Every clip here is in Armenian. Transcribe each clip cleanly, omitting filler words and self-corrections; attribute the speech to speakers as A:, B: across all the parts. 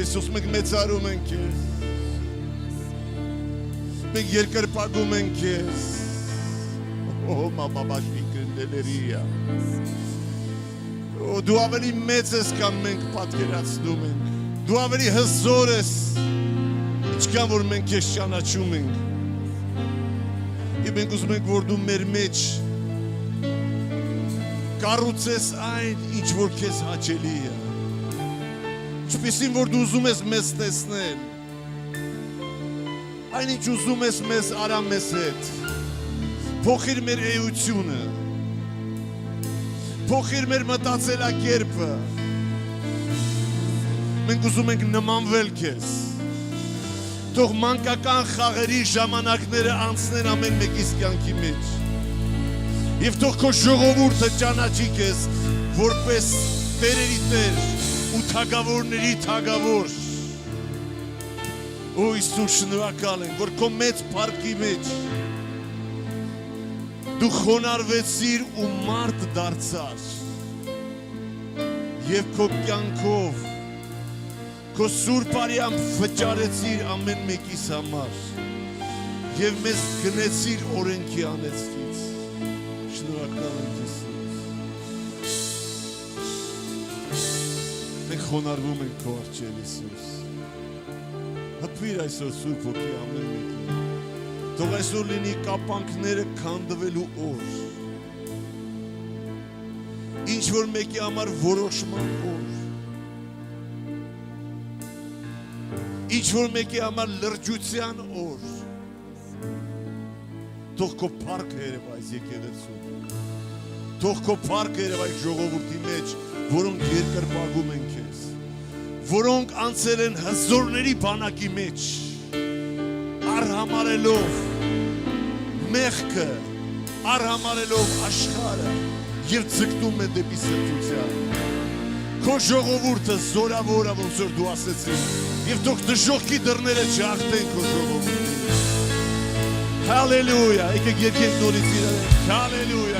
A: Իսուս մենք մեծարում ենք քեզ։ Մենք երկրպագում ենք քեզ։ Օ մամաբաշի կնդելերիա։ Օ դու ավելի մեծ ես կամ մենք պատկերացնում ենք։ Դու ավելի հզոր ես։ Ինչքան որ մենք քեզ ճանաչում ենք։ Եվ մենք ուզում ենք որ դու մեր մեջ կառուցես այն, ինչ որ քեզ հաճելի է։ Ինչպեսին որ դու ուզում ես մեզ տեսնել։ Այն ինչ ուզում ես մեզ արա մեզ հետ։ Փոխիր մեր էությունը։ Փոխիր մեր մտածելակերպը։ Մենք ուզում ենք նմանվել քեզ։ Թող մանկական խաղերի ժամանակները անցնեն ամեն մեկիս կյանքի մեջ։ Եվ թող քո ժողովուրդը ճանաչի քեզ որպես տերերի տեր ու թագավորների թագավոր։ Օ Իսուս շնորհակալ ենք, որ քո մեծ փառքի մեջ դու խոնարհվեցիր ու մարդ դարձար։ Եվ քո կյանքով քո սուրբ արյամբ վճարեցիր ամեն մեկիս համար եւ մեզ գնեցիր օրենքի անեծքից։ Շնորհակալ ենք Իսուս։ Մենք խոնարհվում ենք քո առջև Իսուս։ Հպվիր այսօր Սուրբ Հոգի ամեն մեկին։ Թող այսօր լինի կապանքները քանդվելու օր։ Ինչ որ մեկի համար որոշման օր։ Ինչ որ մեկի համար լրջության օր։ Թող քո փառքը երև այս եկեղեցում։ Թող քո փառքը երև այս ժողովրդի մեջ, որոնք երկրպագում են քեզ, որոնք անցել են հզորների բանակի մեջ, արհամարելով մեղքը, արհամարելով աշխարհը եւ ցկտում է դեպի սրբության։ Քո ժողովուրդը զորավոր է, ոնց որ դու ասեցիր, եւ թող դժոխքի դռները չհաղթեն քո ժողովրդին։ Հալելույա, եկեք երկենք նորից իրար։ Հալելույա,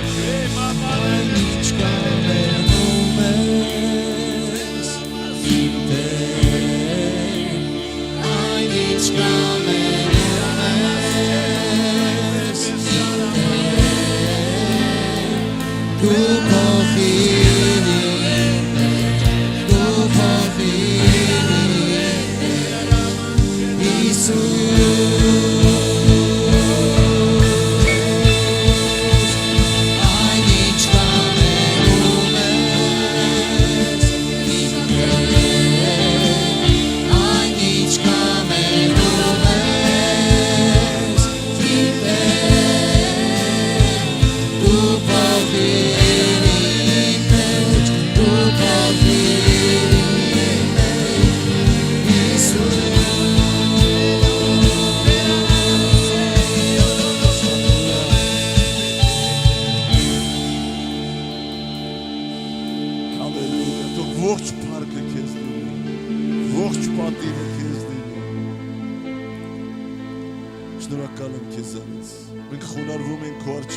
A: շնորհակալ եմ քեզանից։ Մենք խոնարհվում ենք քո առջև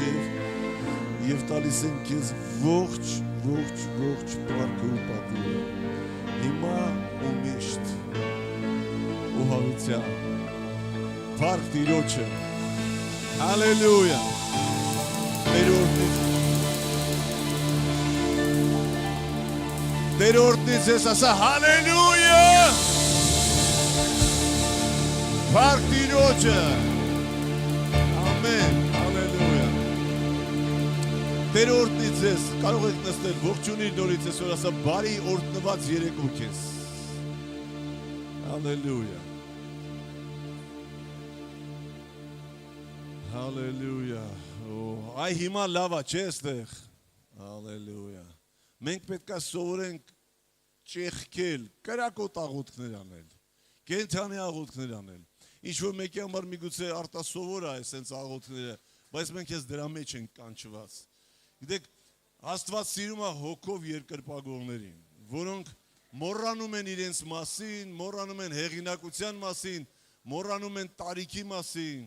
A: եւ տալիս ենք քեզ ողջ փառքը ու պատիվը։ Հիմա ու միշտ ու հավիտյան։ Փառք Տիրոջը։ Հալելույա։ Տերորդից ես ասա հալելույա։ Փառք Տիրոջը։ Ամեն, հալելույա։ Տերորդից ես կարող եք նստել, ողջունիր նորից այսօր ասա բարի օրհնված երեկո քեզ։ Հալելույա։ Հալելույա։ Այ հիմա լավ է, չէ՞ այստեղ։ Հալելույա։ Մենք պետք է սովորենք ճեղքել, կրակոտ աղոթքներ անել, կենդանի աղոթքներ անել։ Ինչ որ մեկի համար միգուցե արտասովոր է այսպես աղոթքները, բայց մենք ես դրա մեջ ենք կանչված։ Գիտեք, Աստված սիրում է հոգով երկրպագողներին, որոնք մոռանում են իրենց մասին, մոռանում են հեղինակության մասին, մոռանում են տարիքի մասին։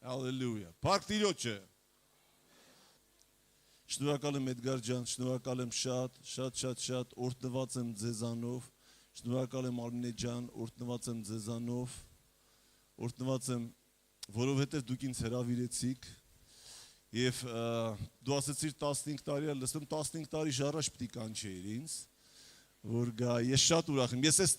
A: Հալելույա։ Փառք Տիրոջը։ Շնորհակալ եմ Էդգար ջան, շնորհակալ եմ շատ օրհնված եմ ձեզանով, Շնորհակալ եմ Արմինե ջան, օրհնված եմ ձեզանով, օրհնված եմ, որովհետև դուք ինձ հրավիրեցիք եւ դու ասացիր 15 տարի է, լսում 15 տարի շարժ պիտի կանչեիր ինձ, որ գա, ես շատ ուրախ եմ, ես այս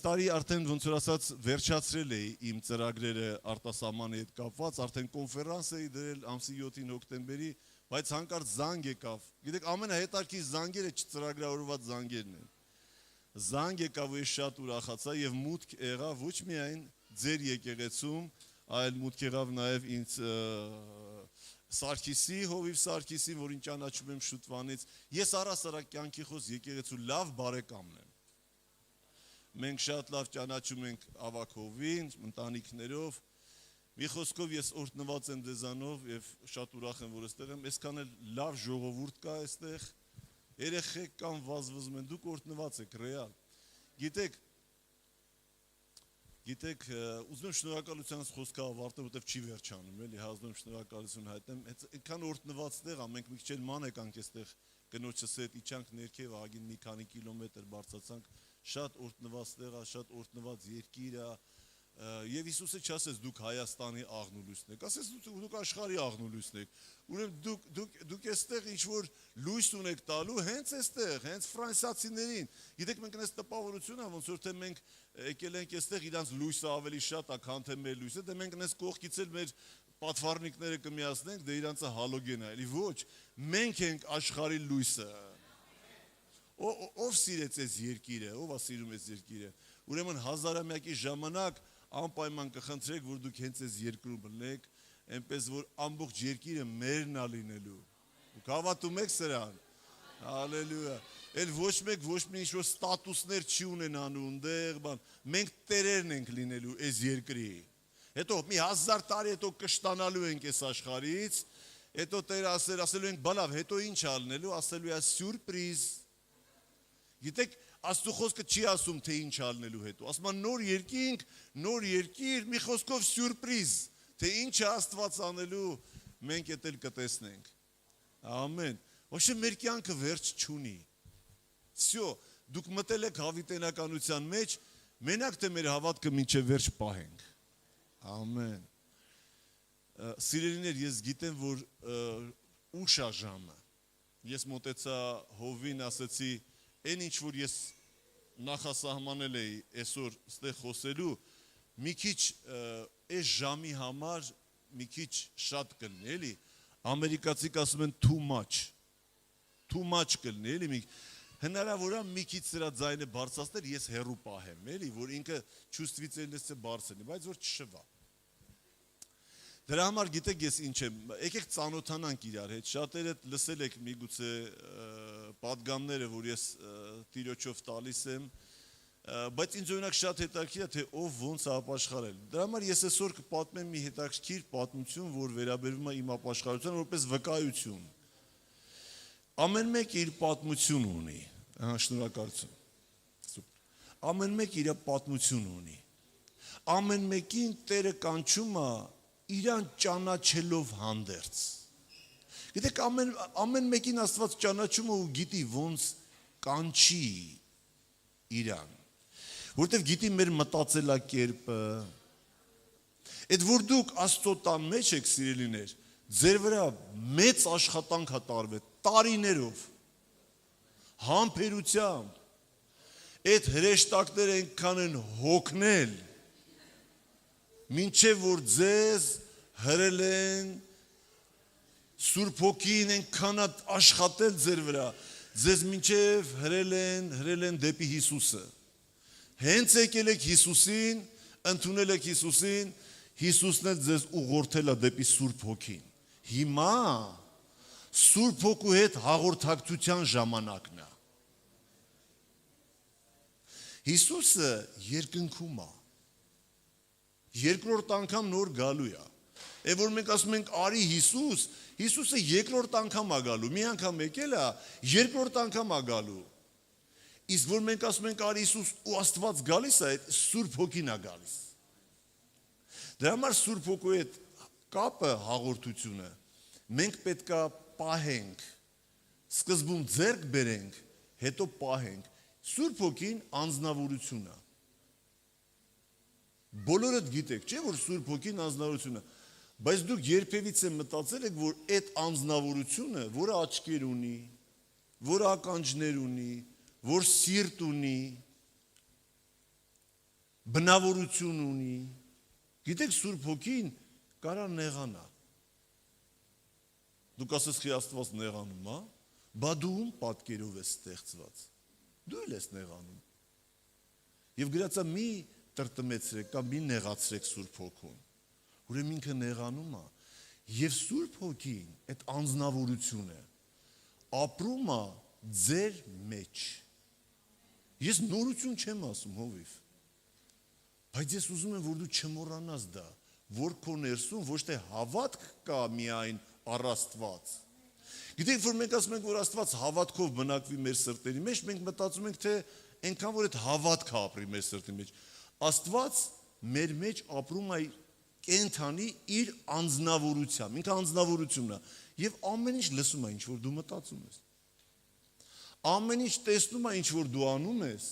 A: տարի արդեն ոնց որ ասած վերջացրել էի իմ ծրագրերը արտասահմանի հետ կապված, արդեն կոնֆերանս էի դրել ամսի 7-ին հոկտեմբերի, բայց հանկարծ զանգ եկավ, գիտեք ամենահետաքրքիր զանգերը չծրագրավորված զանգերն են, զանգ եկավ ու ես շատ ուրախացա եւ մուտք եղավ ոչ միայն ձեր եկեղեցում, այլ մուտք եղավ նաեւ ինձ Սարգիսի, Հովիվ Սարգիսին, որին ճանաչում եմ շուտվանից, ես առասարակ կյանքի խոս եկեղեցու լավ բարեկամն եմ։ Մենք շատ լավ ճանաչում ենք ավագ Հովին, ընտանիքներով, մի խոսքով ես օրհնված եմ ձեզանով եւ շատ ուրախ եմ, որ այստեղ եմ, այսքան էլ լավ ժողովուրդ կա այստեղ, երեխեք կան վազվզում են, դուք օրհնված եք, ռեալ։ Գիտեք, ուզում եմ շնորհակալության խոսքը ավարտել, որտեվ չի վերջանում, էլի, հազում եմ շնորհակալություն հայտնեմ, այդքան օրհնված տեղ է, մենք մի քիչ էլ ման եկանք այստեղ կնոջս հետ իջանք ներքև, ագին մի քանի կիլոմետր բարձրացանք, շատ օրհնված տեղ է, շատ օրհնված երկիր է, եւ Հիսուսը չասեց դուք Հայաստանի աղնուլույսն եք, ասեց դուք աշխարհի աղնուլույսն եք, ուրեմն դուք այստեղ ինչ որ լույս ունեք տալու, հենց այստեղ, հենց ֆրանսիացիներին, գիտեք մենք այս տպավորություն է, ոնց որ թե մենք եկել ենք այստեղ իրանց լույսը ավելի շատ է, քան թե մեր լույսը, դե մենք այս կողքից էլ մեր պատվառնիկները կմիացնենք, դե իրանցը հալոգեն է, էլի ոչ, մենք ենք աշխարհի լույսը։ Ով սիրեց այս երկիրը, ով է սիրում այս երկիրը, ուրեմն հազարամյակի ժամանակ անպայման կխնդրեք, որ դուք հենց այս երկրում լինեք, այնպես որ ամբողջ երկիրը մերն է լինելու։ Դուք հավատում եք սրան։ Հալելույա։ Էլ ոչ մեկ ոչ մի ինչ-որ ստատուսներ չի ունենալու ընդեղ, բան։ Մենք տերերն ենք լինելու այս երկրի։ Հետո մի 1000 տարի հետո կշտանալու ենք այս աշխարհից, հետո Տերը ասելու ենք, բալավ, հետո ինչ ա լինելու, ասելու է սյուրպրիզ։ Գիտեք, Աստծո խոսքը չի ասում, թե ինչ ալնելու հետո, ասում է նոր երկինք, նոր երկիր, մի խոսքով սյուրպրիզ, թե ինչ է Աստված անելու, մենք էդ էլ կտեսնենք, ամեն, ոչ մեր կյանքը վերջ չունի, սյո, դուք մտել եք հավիտենականության մեջ, մենակ թե մեր հավատքը մինչև վերջ պահենք, ամեն, սիրելիներ, ես գիտեմ, որ ուշ է ժամը, ես մոտեցա Հովին, ասեցի, այն ինչ որ ես նախասահմանել էի այսօր ստեղ խոսելու, մի քիչ այս ժամի համար մի քիչ շատ կլինի, էլի, ամերիկացիք ասում են too much կլինի, էլի, հնարավոր է մի քիչ սրա ձայնը բարձրացնել, ես հեռու պահեմ, էլի, որ ինքը չուստվիցելնեսը բարձրնի, բայց որ չշվա։ Դրա համար գիտեք ես ինչ եմ, եկեք ծանոթանանք իրար հետ, շատերը լսել եք միգուցե պատգամները, որ ես տիրոջով տալիս եմ, բայց ինձ օրինակ շատ հետաքրքիր է, թե ով ոնց է ապաշխարել։ Դրա համար ես այսօր կպատմեմ մի հետաքրքիր պատմություն, որ վերաբերվում է իմ ապաշխարությանը որպես վկայություն։ Ամեն մեկ իր պատմություն ունի, շնորհակալություն։ Ամեն մեկ իր պատմություն ունի։ Ամեն մեկին Տերը կանչում է իրան ճանաչելով հանդերձ։ Գիտեք, ամեն մեկին Աստված ճանաչում է ու գիտի ոնց կանչի իրան, որտև գիտի մեր մտածելակերպը, այդ որ դուք Աստծո տան մեջ եք սիրելիներ, ձեր վրա մեծ աշխատանք է տարվել, տարիներով, համբերությամբ, այդ հրեշտակները այնքան են հոգնել, մինչև որ ձեզ հրել են, Սուրբ Հոգին այնքան աշխատել ձեր վրա, ձեզ մինչև հրել են դեպի Հիսուսը։ Հենց եկել եք Հիսուսին, ընդունել եք Հիսուսին, Հիսուսն էլ ձեզ ուղղորդել է դեպի Սուրբ Հոգին։ Հիմա Սուրբ Հոգու հետ հաղորդակցության ժամանակն է։ Հիսուսը երկնքում է։ Երկրորդ անգամ նոր գալու է։ Եվ որ մենք ասում ենք արի Հիսուս, Հիսուսը երկրորդ անգամ է գալու, մի անգամ եկել է, երկրորդ անգամ է գալու։ Իսկ որ մենք ասում ենք արի Հիսուս ու Աստված գալիս է, այդ Սուրբ Հոգին է գալիս։ Դրա համար Սուրբ Հոգու հետ կապը, հաղորդությունը մենք պետք է պահենք, սկզբում ձեռք բերենք, հետո պահենք, Սուրբ Հոգին անձնավորություն է։ Բոլորդ գիտեք, չէ՞ որ Սուրբ Հոգին անձնավորություն է։ Բայց դուք երբևիցե մտածել եք, որ այդ անձնավորությունը, որը աչքեր ունի, որը ականջներ ունի, որ սիրտ ունի, բնավորություն ունի, գիտեք Սուրբ Հոգին կարա նեղանա։ Դուք ասես խի Աստված նեղանում, հա։ Բա դու ում պատկերով ես ստեղծված։ Դու էլ ես նեղանում։ Եվ գրածա մի տրտմեցրեք կամ մի նեղացրեք Սուրբ Հոգուն։ Ուրեմն ինքը նեղանում է։ Եվ Սուրբ Հոգին այդ անձնավորությունը ապրում է ձեր մեջ։ Ես նորություն չեմ ասում, հովիվ։ Բայց ես ուզում եմ, որ դու չմոռանաս դա, որ քո ներսում ոչ թե հավատք կա միայն առ Աստված։ Գիտեք, որ մենք ասում ենք, որ Աստված հավատքով բնակվի մեր սրտերի մեջ, մենք մտածում ենք, թե այնքան որ այդ հավատքը ապրի մեր սրտի մեջ։ Աստված մեր մեջ ապրում է կենթանի իր անձնավորությամբ, ինքը անձնավորությունն է, եւ ամեն ինչ լսում է, ինչ որ դու մտածում ես։ Ամեն ինչ տեսնում է, ինչ որ դու անում ես։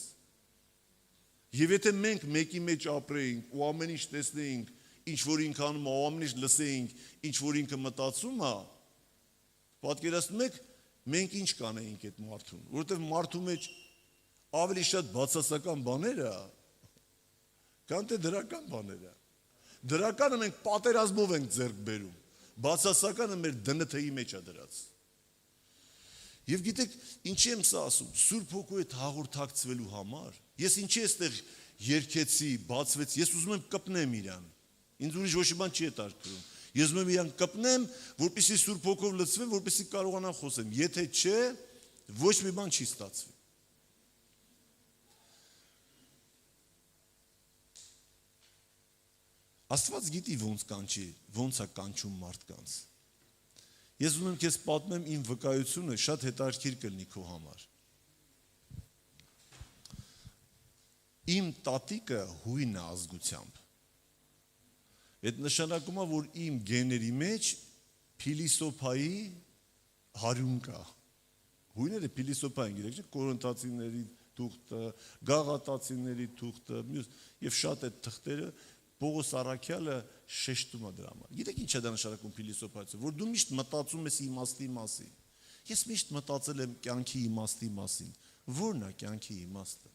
A: Եվ եթե մենք մեկի մեջ ապրեինք ու ամեն ինչ տեսնեինք, ինչ որ ինքը անում է, ամեն ինչ լսեինք, ինչ որ ինքը մտածում է, պատկերացնում եք, մենք ինչ կանեինք այդ մարդուն, որովհետև մարդու մեջ ավելի շատ բացասական բաներ է, քան թե դրական բաներ է։ Դրականը մենք պատերազմով ենք ձեռք բերում, բացասականը մեր ԴՆԹ-ի մեջ է դրած։ Եվ գիտեք, ինչի եմ սա ասում, Սուրբ Հոգու հետ հաղորդակցվելու համար, ես ինչի էստեղ երգեցի, բացվեց, ես ուզում եմ կպնեմ իրան, ինձ ուրիշ ոչ մի բան չի հետաքրքրում, ես ուզում եմ իրան կպնեմ, որպեսզի Սուրբ Հոգով լցվեմ, որպեսզի կարողանամ խոսեմ, եթե չէ, ոչ մի բան չի ստացվի։ Աստված գիտի ոնց է կանչում մարդկանց։ Ես ուզում եմ քեզ պատմեմ իմ վկայությունը, շատ հետաքրքիր կլինի քո համար։ Իմ տատիկը հույն է ազգությամբ։ Այդ նշանակում է, որ իմ գեների մեջ փիլիսոփայի հարյուն կա։ Հույները փիլիսոփա են, գիտեք, կորինթացիների թուղթը, գաղատացիների թուղթը, եւ շատ այդ թղթերը Պողոս Առաքյալը շեշտում է դրա համար։ Գիտեք ինչ է դա նշանակում փիլիսոփայություն, որ դու միշտ մտածում ես իմաստի մասին։ Ես միշտ մտածել եմ կյանքի իմաստի մասին։ Ո՞րն է կյանքի իմաստը։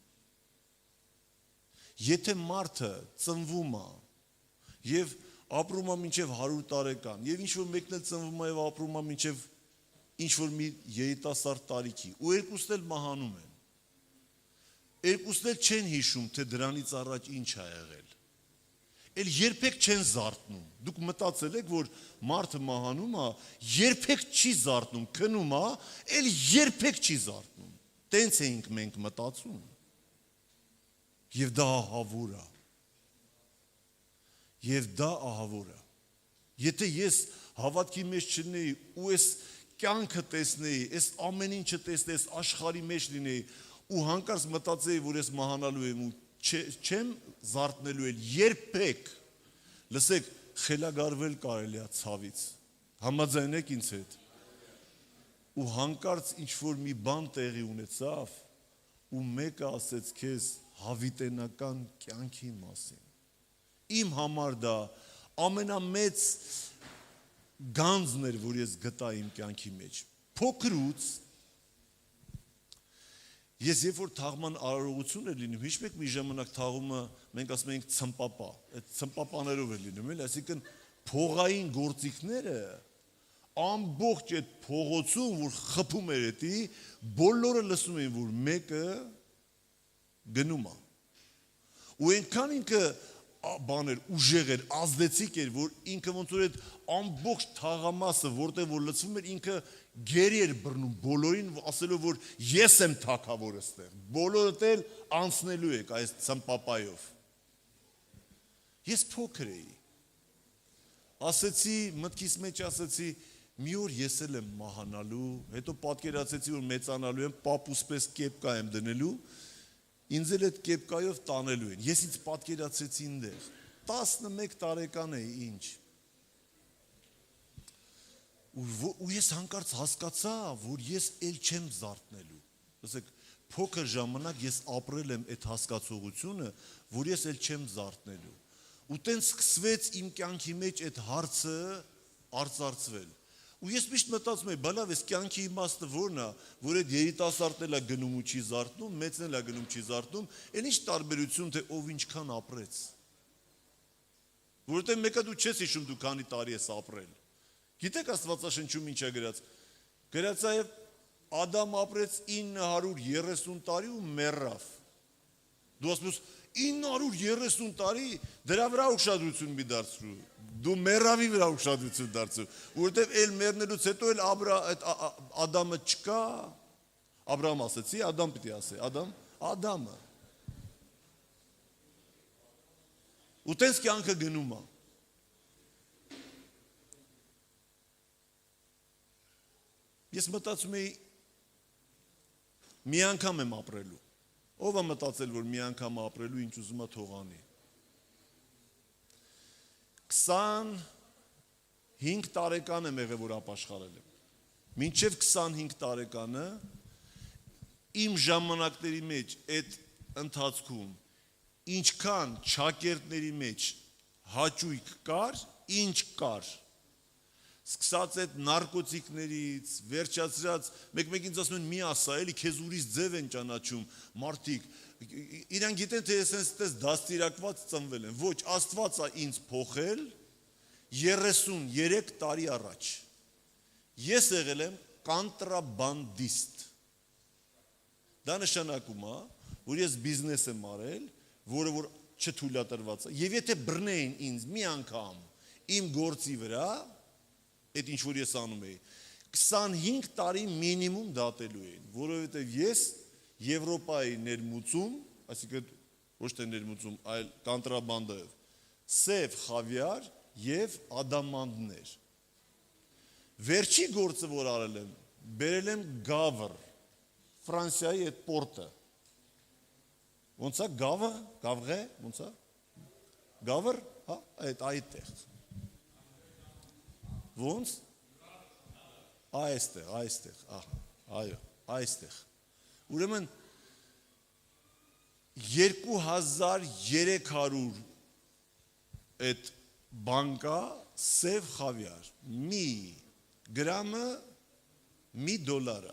A: Եթե մարդը ծնվում է եւ ապրում է մինչեւ 100 տարեկան, եւ ինչ որ մեկն էլ ծնվում է եւ ապրում է մինչեւ ինչ որ մի երիտասարդ տարիքի, ու երկուսն էլ մահանում են։ Երկուսն էլ չեն հիշում, թե դրանից առաջ ինչ ա եղել։ Էլ երբեք չեն զարթնում։ Դուք մտածել եք, որ մարդը մահանում է, երբեք չի զարթնում, քնում է, էլ երբեք չի զարթնում։ Տենց էինք մենք մտածում։ Եվ դա ահավոր է։ Եվ դա ահավոր է։ Եթե ես հավատքի մեջ չլինեի ու ես կյանքը տեսնեի, այս ամեն ինչը տեսնեի, այս աշխարհի մեջ լինեի ու հանկարծ մտածեի, որ ես մահանալու եմ ու չեմ զարթնելու էլ երբեք, լսեք, խելագարվել կարելի է ցավից, համաձայն եք ինձ հետ, ու հանկարծ ինչ-որ մի բան տեղի ունեցավ, ու մեկը ասեց քեզ հավիտենական կյանքի մասին, իմ համար դա ամենամեծ գանձն էր, որ ես գտա իմ կյանքի մեջ, փոքրուց, ես երբ որ թաղման արարողություն էր լինում, հիշում եք մի ժամանակ թաղումը մենք ասում էինք ցմպապա, այդ ցմպապաներով էր լինում, էլ, այսինքն փողային գործիքները ամբողջ այդ փողոցում, որ խփում էր էտի, բոլորը լսում էին, որ մեկը գնում է։ Ու այնքան ինքը բաներ ուժեղ էր, ազդեցիկ էր, որ ինքը ոնց որ այդ ամբողջ թաղամասը, որտեղ որ լցվում էր, ինքը գերի էր բռնում բոլորին, ասելով, որ ես եմ թագավորը ստեղ, բոլորդ էլ անցնելու եք այս ցմպապայով։ Ես փոքր էի, ասեցի, մտքիս մեջ ասեցի, մի օր ես էլ եմ մահանալու, հետո պատկերացեցի, որ մեծանալու եմ, պապուսպես կեպկա եմ դնելու, ինձ էլ այդ կեպկայով տանելու են, ես ինձ պատկերացեցի ինտեղ, 11 տարեկան էի, ինչ։ Ու ես հանկարծ հասկացա, որ ես էլ չեմ զարթնելու, լսեք, փոքր ժամանակ ես ապրել եմ այդ հասկացողությունը, որ ես էլ չեմ զարթնելու։ Ու տենց սկսվեց իմ կյանքի մեջ այդ հարցը արծարծվել։ Ու ես միշտ մտածում եմ, բալավ, այս կյանքի իմաստը որն է, որ այդ երիտասարդն էլ է գնում ու չի զարթնում, մեծն էլ է գնում չի զարթնում, այն ինչ տարբերություն թե ով ինչքան ապրեց։ Որովհետև մեկը դու չես հիշում դու քանի տարի ես ապրել։ Գիտեք Աստվածաշնչում ինչ է գրած։ Գրած է Ադամ ապրեց 930 տարի ու մեռավ։ Դու ասում ես 930 տարի դրա վրա ուշադրություն մի դարձրու։ Դու մեռավի վրա ուշադրություն դարձրու, որովհետև էլ մեռնելուց հետո էլ Ադամը չկա։ Աբրահամ ասեցի, Ադամ պիտի ասե, Ադամը։ Ու տենց կյանքը գնում է։ Ես մտածում էի մի անգամ եմ ապրելու։ Ով է մտածել, որ մի անգամ ապրելու ինչ ուզում է թողանի։ 25 տարեկան եմ եղել, որ ապաշխարել եմ։ Մինչև 25 տարեկանը իմ ժամանակների մեջ այդ ընթացքում ինչքան ճակերտների մեջ հաճույք կար, ինչ կար։ Սկսած այդ նարկոտիկներից, վերջացրած, մեկ ինձ ասում են մի ասա, էլի քեզ ուրիշ ձև են ճանաչում, մարդիկ, իրանք գիտեն, թե ես այնպես դաստիարակված ծնվել եմ, ոչ, Աստված է ինձ փոխել 33 տարի առաջ, ես եղել եմ կանտրաբանդիստ, դա նշանակում է, որ ես բիզնես եմ արել, որը որ չթույլատրված է, և եթե բռնեին ինձ մի անգամ իմ գործի վրա, այդ ինչ որ ես անում էի, 25 տարի մինիմում դատելու էին, որովհետև ես Եվրոպայի ներմուծում, այսինքն ոչ թե ներմուծում, այլ կանտրաբանդով, սև խավիար և ադամանդներ։ Վերջի գործը, որ արել եմ, բերել եմ Գավր, Ֆրանսիայի այդ պորտը։ Ոնց է, Գավղե, ոնց է, Գավր, հա, այդտեղ։ Ոնց, այստեղ, այո, այստեղ, ուրեմն 2300 այդ բանկա սև խավիար, մի գրամը $1,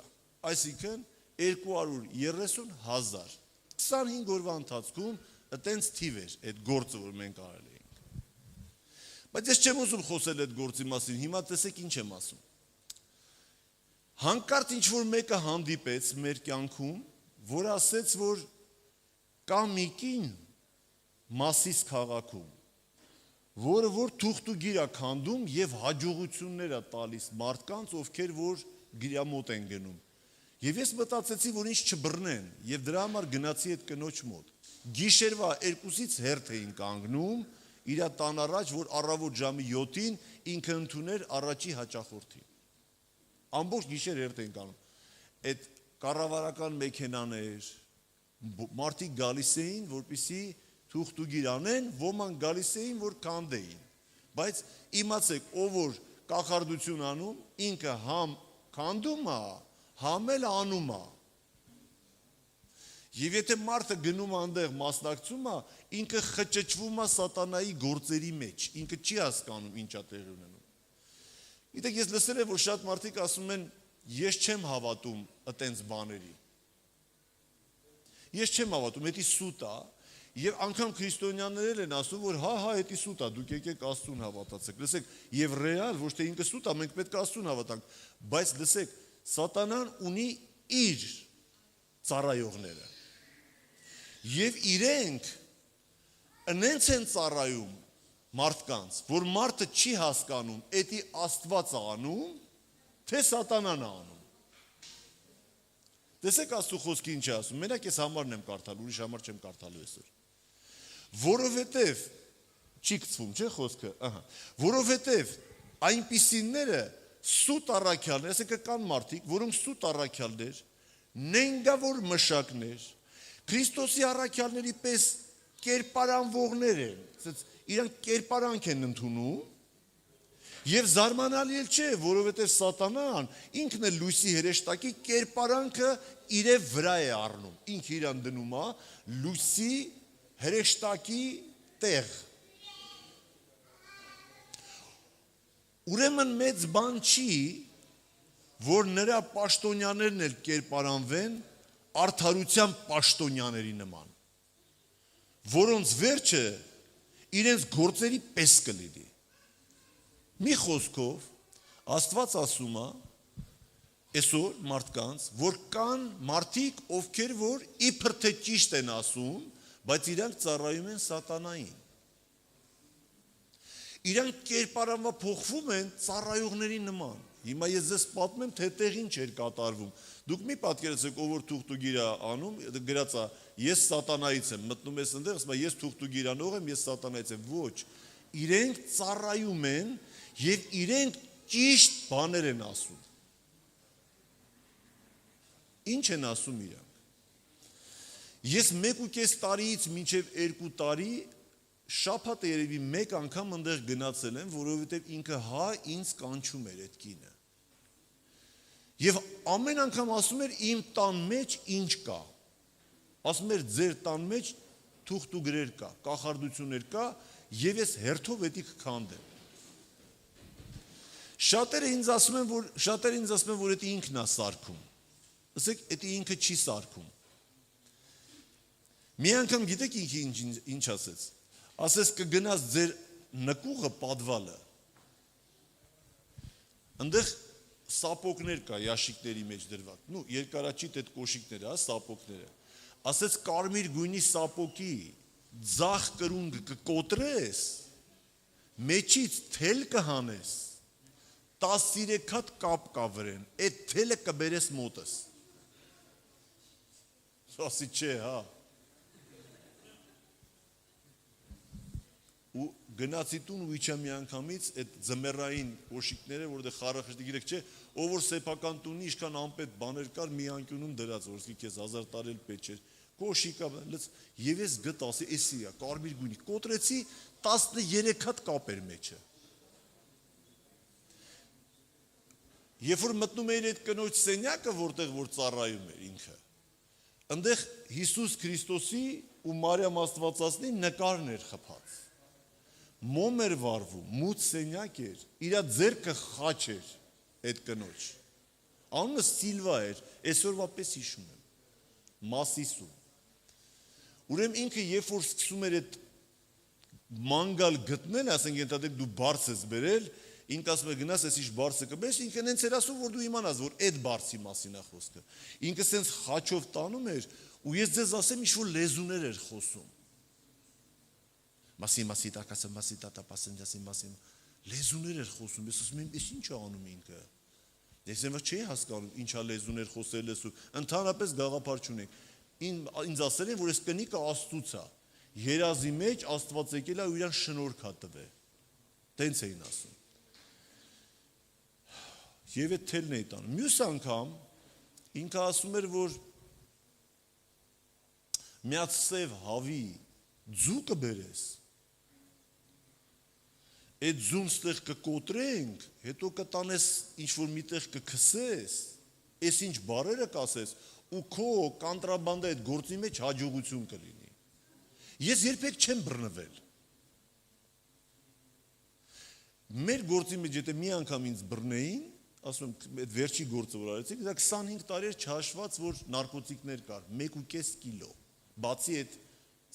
A: այսինքն 230,000, 25 օրվա ընթացքում այտենց թիվ էր այդ գործը, որ մենք արել էինք։ Բայց ես չեմ ուզում խոսել այդ գործի մասին, հիմա տեսեք ինչ եմ ասում։ Հանկարծ ինչ-որ մեկը հանդիպեց մեր կյանքում, որ ասեց, որ կա մի կին Մասիս քաղաքում, որը որ թուղթուգիր է քանդում և հաջողություններ է տալիս մարդկանց, ովքեր որ գիրա մոտ են գնում։ Եվ ես մտածեցի, որ ինչ չբռնեն, և դրա համար գնացի այդ կնոջ մոտ։ Գիշերվա 2-ից հերթ էին կանգնում, իր տան առաջ, որ առավոտ ժամի 7-ին ինքը ընդուներ առաջի հաճախորդին։ Ամբողջ գիշեր հերթ էին կանգնում։ Այդ կառավարական մեքենաներ, մարդիկ գալիս էին, որպեսզի թուղթուգիր անեն, ոմանք գալիս էին, որ քանդեին։ Բայց իմացեք, ով որ կախարդություն անում, ինքը համ քանդում է, համ էլ անում է։ Եվ եթե մարդը գնում այնտեղ մասնակցում է, ինքը խճճվում է սատանայի գործերի մեջ, ինքը չի հասկանում ինչ է տեղի ունենում։ Գիտեք, ես լսել եմ, որ շատ մարդիկ ասում են, ես չեմ հավատում այտենց բաների։ Ես չեմ հավատում, դա սուտ է, եւ անգամ քրիստոնյաներն են ասում, որ հա, դա սուտ է, դուք եկեք Աստծուն հավատացեք։ Լսեք, եւ ռեալ, ոչ թե ինքը սուտ է, մենք պետք է Աստծուն հավատանք, բայց լսեք, սատանան ունի իր ծառայողները։ Եվ իրենք ընենց են ծառայում մարդկանց, որ մարդը չի հասկանում, էդի Աստված է անում, թե սատանան է անում։ Տեսեք Աստծո խոսքը ինչ է ասում, մենակ ես համարն եմ կարդալ, ուրիշ համար չեմ կարդալու այսօր։ Որովհետև, չի գցվում, չէ խոսքը, որովհետև այնպիսիները սուտ առաքյալներ, այսինքն կան մարդիկ, որոնք սուտ առաքյալներ, նենգավոր մշակներ, Քրիստոսի առաքյալների պես կերպարանվողներ են, իրանք կերպարանք են ընդունում
B: Եվ զարմանալի էլ չէ, որովհետև սատանան ինքն է լույսի հրեշտակի կերպարանքը իր վրա է առնում։ Ինքը իրան դնում է լույսի հրեշտակի տեղ։ Ուրեմն մեծ բան չի, որ նրա պաշտոնյաներն էլ կերպարանվեն արդարության պաշտոնյաների նման, որոնց վերջը իրենց գործերի պես կլինի։ Մի խոսքով Աստված ասում է այսօր մարդկանց, որ կան մարդիկ, ովքեր որ իբր թե ճիշտ են ասում, բայց իրանք ծառայում են սատանային։ Իրանք կերպարանափոխվում են ծառայողների նման։ Հիմա ես ձեզ պատմեմ, թե տեղին չէր կատարվում։ Դուք մի պատկերացրեք, ով որ թուղթուգիր է անում, գրած է, ես սատանայից եմ, մտնում ես այնտեղ, ասում է, ես թուղթուգիրանող եմ, ես սատանայից եմ։ Ոչ, իրենք ծառայում են եւ իրենք ճիշտ բաներ են ասում։ Ինչ են ասում իրանք։ Ես 1.5 տարիից մինչև 2 տարի շաբաթը երևի մեկ անգամ այնտեղ գնացել եմ, որովհետև ինքը ինձ կանչում էր այդ կինը։ Եվ ամեն անգամ ասում էր իմ տան մեջ ինչ կա։ Ասում էր ձեր տան մեջ թուղթ ու գրեր կա, կախարդություններ կա, եւ ես հերթով էդի կքանդեմ։ Շատերը ինձ ասում են, որ դա ինքն է սարքում։ Ասեք, դա ինքը չի սարքում։ Մի անգամ գիտեք ինչ ասեց։ Ասես կգնաս ձեր նկուղը պատվալը։ Այնտեղ սապոկներ կա ящիկների մեջ դրված։ Նու երկարաչիտ այդ կոշիկները, սապոկները։ Ասես կարմիր գույնի սապոկի ձախ կրունգը կկոտրես, մեջից թել կհանես, 13 հատ կապ կա վրեն, այդ թելը կբերես մոտս։ Ասի չէ, հա։ Ու գնացի տուն ու իջա մի անգամից այդ ձմեռային կոշիկները, որտեղ խարախշտի գիրեք չէ, ով որ սեփական տունի իշքան անպետ բաներ կար, մի անկյունում դրած, որ քեզ 1000 տարել պետք չէր։ Կոշիկա, լից, եւ ես գտասի, էսի է, կարմիր գույնի, կոտրեցի 13 հատ կապեր մեջը։ Երբ որ մտնում էր այդ կնոջ սենյակը, որտեղ որ ծառայում էր ինքը, այնտեղ Հիսուս Քրիստոսի ու Մարիամ Աստվածածնի նկարն էր խփած։ Մոմ էր վառվում, մութ սենյակ էր, իրա ձեռքը խաչ էր այդ կնոջ։ Անունը Սիլվա էր, այսօրվա պես հիշում եմ, Մասիսու։ Ուրեմն ինքը երբ որ սկսում էր այդ մանգալ գտնել, ասենք ենթադրեք դու բարձ ես բերել, ինքը ասում է գնաս ես իշ բարձը կբերես, ինքը նենց էր ասում, որ դու իմանաս, որ այդ բարձի մասին է խոսքը։ Ինքը սենց խաչով տանում էր, ու ես ձեզ ասեմ, ինչ-որ լեզուներ էր խոսում։ Մասի տակասը, մասի տատա պասնդյասի մասի, լեզուներ էր խոսում, ես ասում եմ, ես ինչ է անում ինքը։ Ես եմ չի հասկանում, ինչա լեզուներ խոսել ես ու ընդհանրապես գաղափար չունենք։ Ինձ ասել են, որ ես կնիկը Աստծուց է, երազի մեջ Աստված եկել է ու իրան շնորհք է տվել։ Տենց էին ասում։ Եվ այդ թելն էի տանում։ Մյուս անգամ ինքը ասում էր, որ միած սև հավի ձու կբերես, այդ ձուն ստեղ կկոտրենք, հետո կտանես ինչ-որ միտեղ կքսես, ես ինչ բարերը կասես, ու քո կանտրաբանդը այդ գործի մեջ հաջողություն կլինի։ Ես երբեք չեմ բռնվել։ Մեր գործի մեջ եթե մի անգամ ինձ բռնեին, ասում եմ, այդ վերջի գործը որ արեցինք, դա 25 տարի էր չհաշված, որ նարկոտիկներ կար, 1.5 կիլո, բացի այդ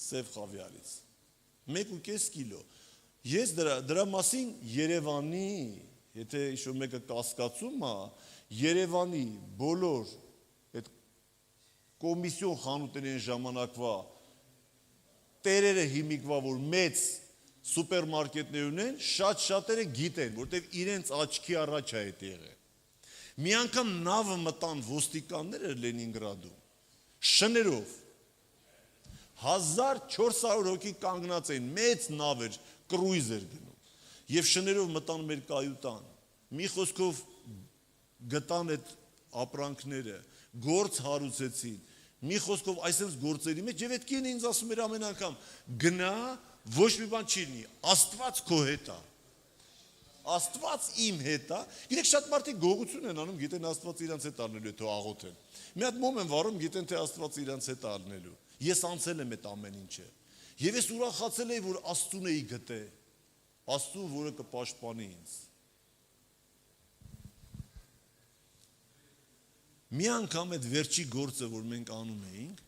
B: սև խավիարից, 1.5 կիլո։ Ես դրա մասին Երևանի, եթե ինչ-որ մեկը կասկածում է, Երևանի բոլոր այդ կոմիսիոն խանութների ժամանակվա տերերը հիմիկվա, որ մեծ սուպերմարկետներ ունեն, շատ-շատերը գիտեն, որտեղ իրենց աչքի առաջ է այդ եղել։ Մի անգամ նավը մտան ոստիկանները Լենինգրադում, շներով, 1400 հոգի կանգնած էին, մեծ նավ էր, կրույզ էր գնում, և շներով մտան մեր կայուտան, մի խոսքով գտան այդ ապրանքները, գործ հարուցեցին, մի խոսքով այսպես գործերի մեջ, և այդ կինը ինձ ասում էր ամեն անգամ, գնա, ոչ մի բան չի լինի, Աստված քո հետ է։ Աստված իմ հետ է։ Գիտեք, շատ մարդիկ գողություն են անում, գիտեն Աստված իրանց հետ առնելու է, թող աղոթեն։ Մի հատ մոմ են վառում, գիտեն թե Աստված իրանց հետ առնելու։ Ես անցել եմ այդ ամեն ինչը։ Եվ ես ուրախացել էի, որ Աստծուն էի գտե։ Աստծուն, որը կպաշտպանի ինձ։ Մի անգամ այդ վերջի գործը, որ մենք անում էինք,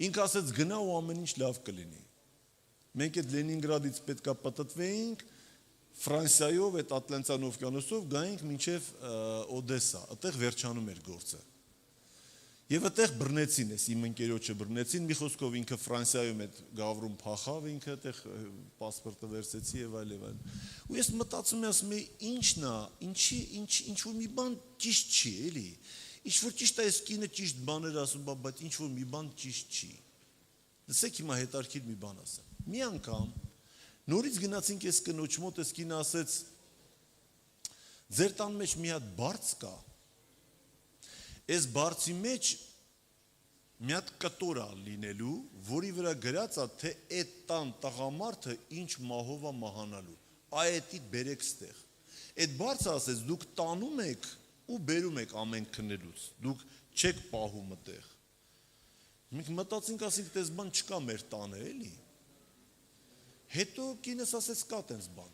B: ինք ասեց գնա ու ամեն ինչ լավ կլինի։ Մենք այդ Լենինգրադից պետքա պատտվեինք, Ֆրանսիայով այդ Ատլանտյան օվկիանոսով գայինք մինչև Օդեսա, այդտեղ վերջանում էր գործը։ Եվ այդտեղ բռնեցին, ես իմ ընկերոջը բռնեցին, մի խոսքով ինքը Ֆրանսիայում այդ գավրում փախավ, ինքը այդտեղ պասպորտը վերցեցի եւ այլ եւ այլ։ Ու ես մտածում եմ, ասում եմ, ի՞նչն է, ինչ որ մի բան ճիշտ չի, էլի։ Ինչ որ ճիշտ է, այս կինը ճիշտ բաներ ասում, բայց ինչ որ մի բան ճիշտ չի։ Լսեք հիմա հետարքիր մի բան ասեմ։ Մի անգամ նորից գնացինք այս կնոջ մոտ, այս կինը ասեց. ձեր տան մեջ մի հատ բարձ կա։ Այս բարձի մեջ մի հատ կտոր է լինելու, որի վրա գրած է, թե այդ տան տղամարդը ինչ մահով է մահանալու։ Այդից բերեք ստեղ։ Այդ բարձը ասեց, դուք տանում եք ու բերում եք ամեն քնելուց։ Դուք չեք պահում այդտեղ։ Մենք մտածինք, ասենք, դες բան չկա մեր տանը, էլի։ Հետո կինս ասեց կա տենց բան։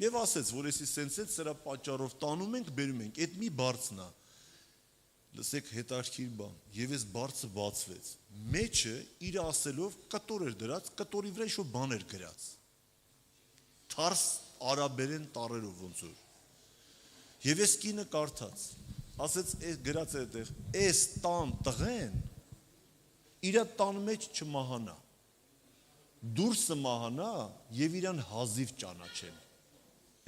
B: Եվ ասեց, որ էսի սենսեց սրա պատճառով տանում ենք, բերում ենք, այդ մի բարձն է։ Լսեք հետարքիր բան, եւ այս բարձը բացվեց։ Մեջը իր ասելով կտոր էր դրած, կտորի վրա ինչ-որ բան էր գրած։ Թարս արաբերեն տառերով ոնց որ։ Եվ այս կինը կարդաց, ասեց, այս գրած է այդտեղ, այս տան տղեն իր տան մեջ չմահանա։ Դուրսը մահանա եւ իրան հազիվ ճանաչեն։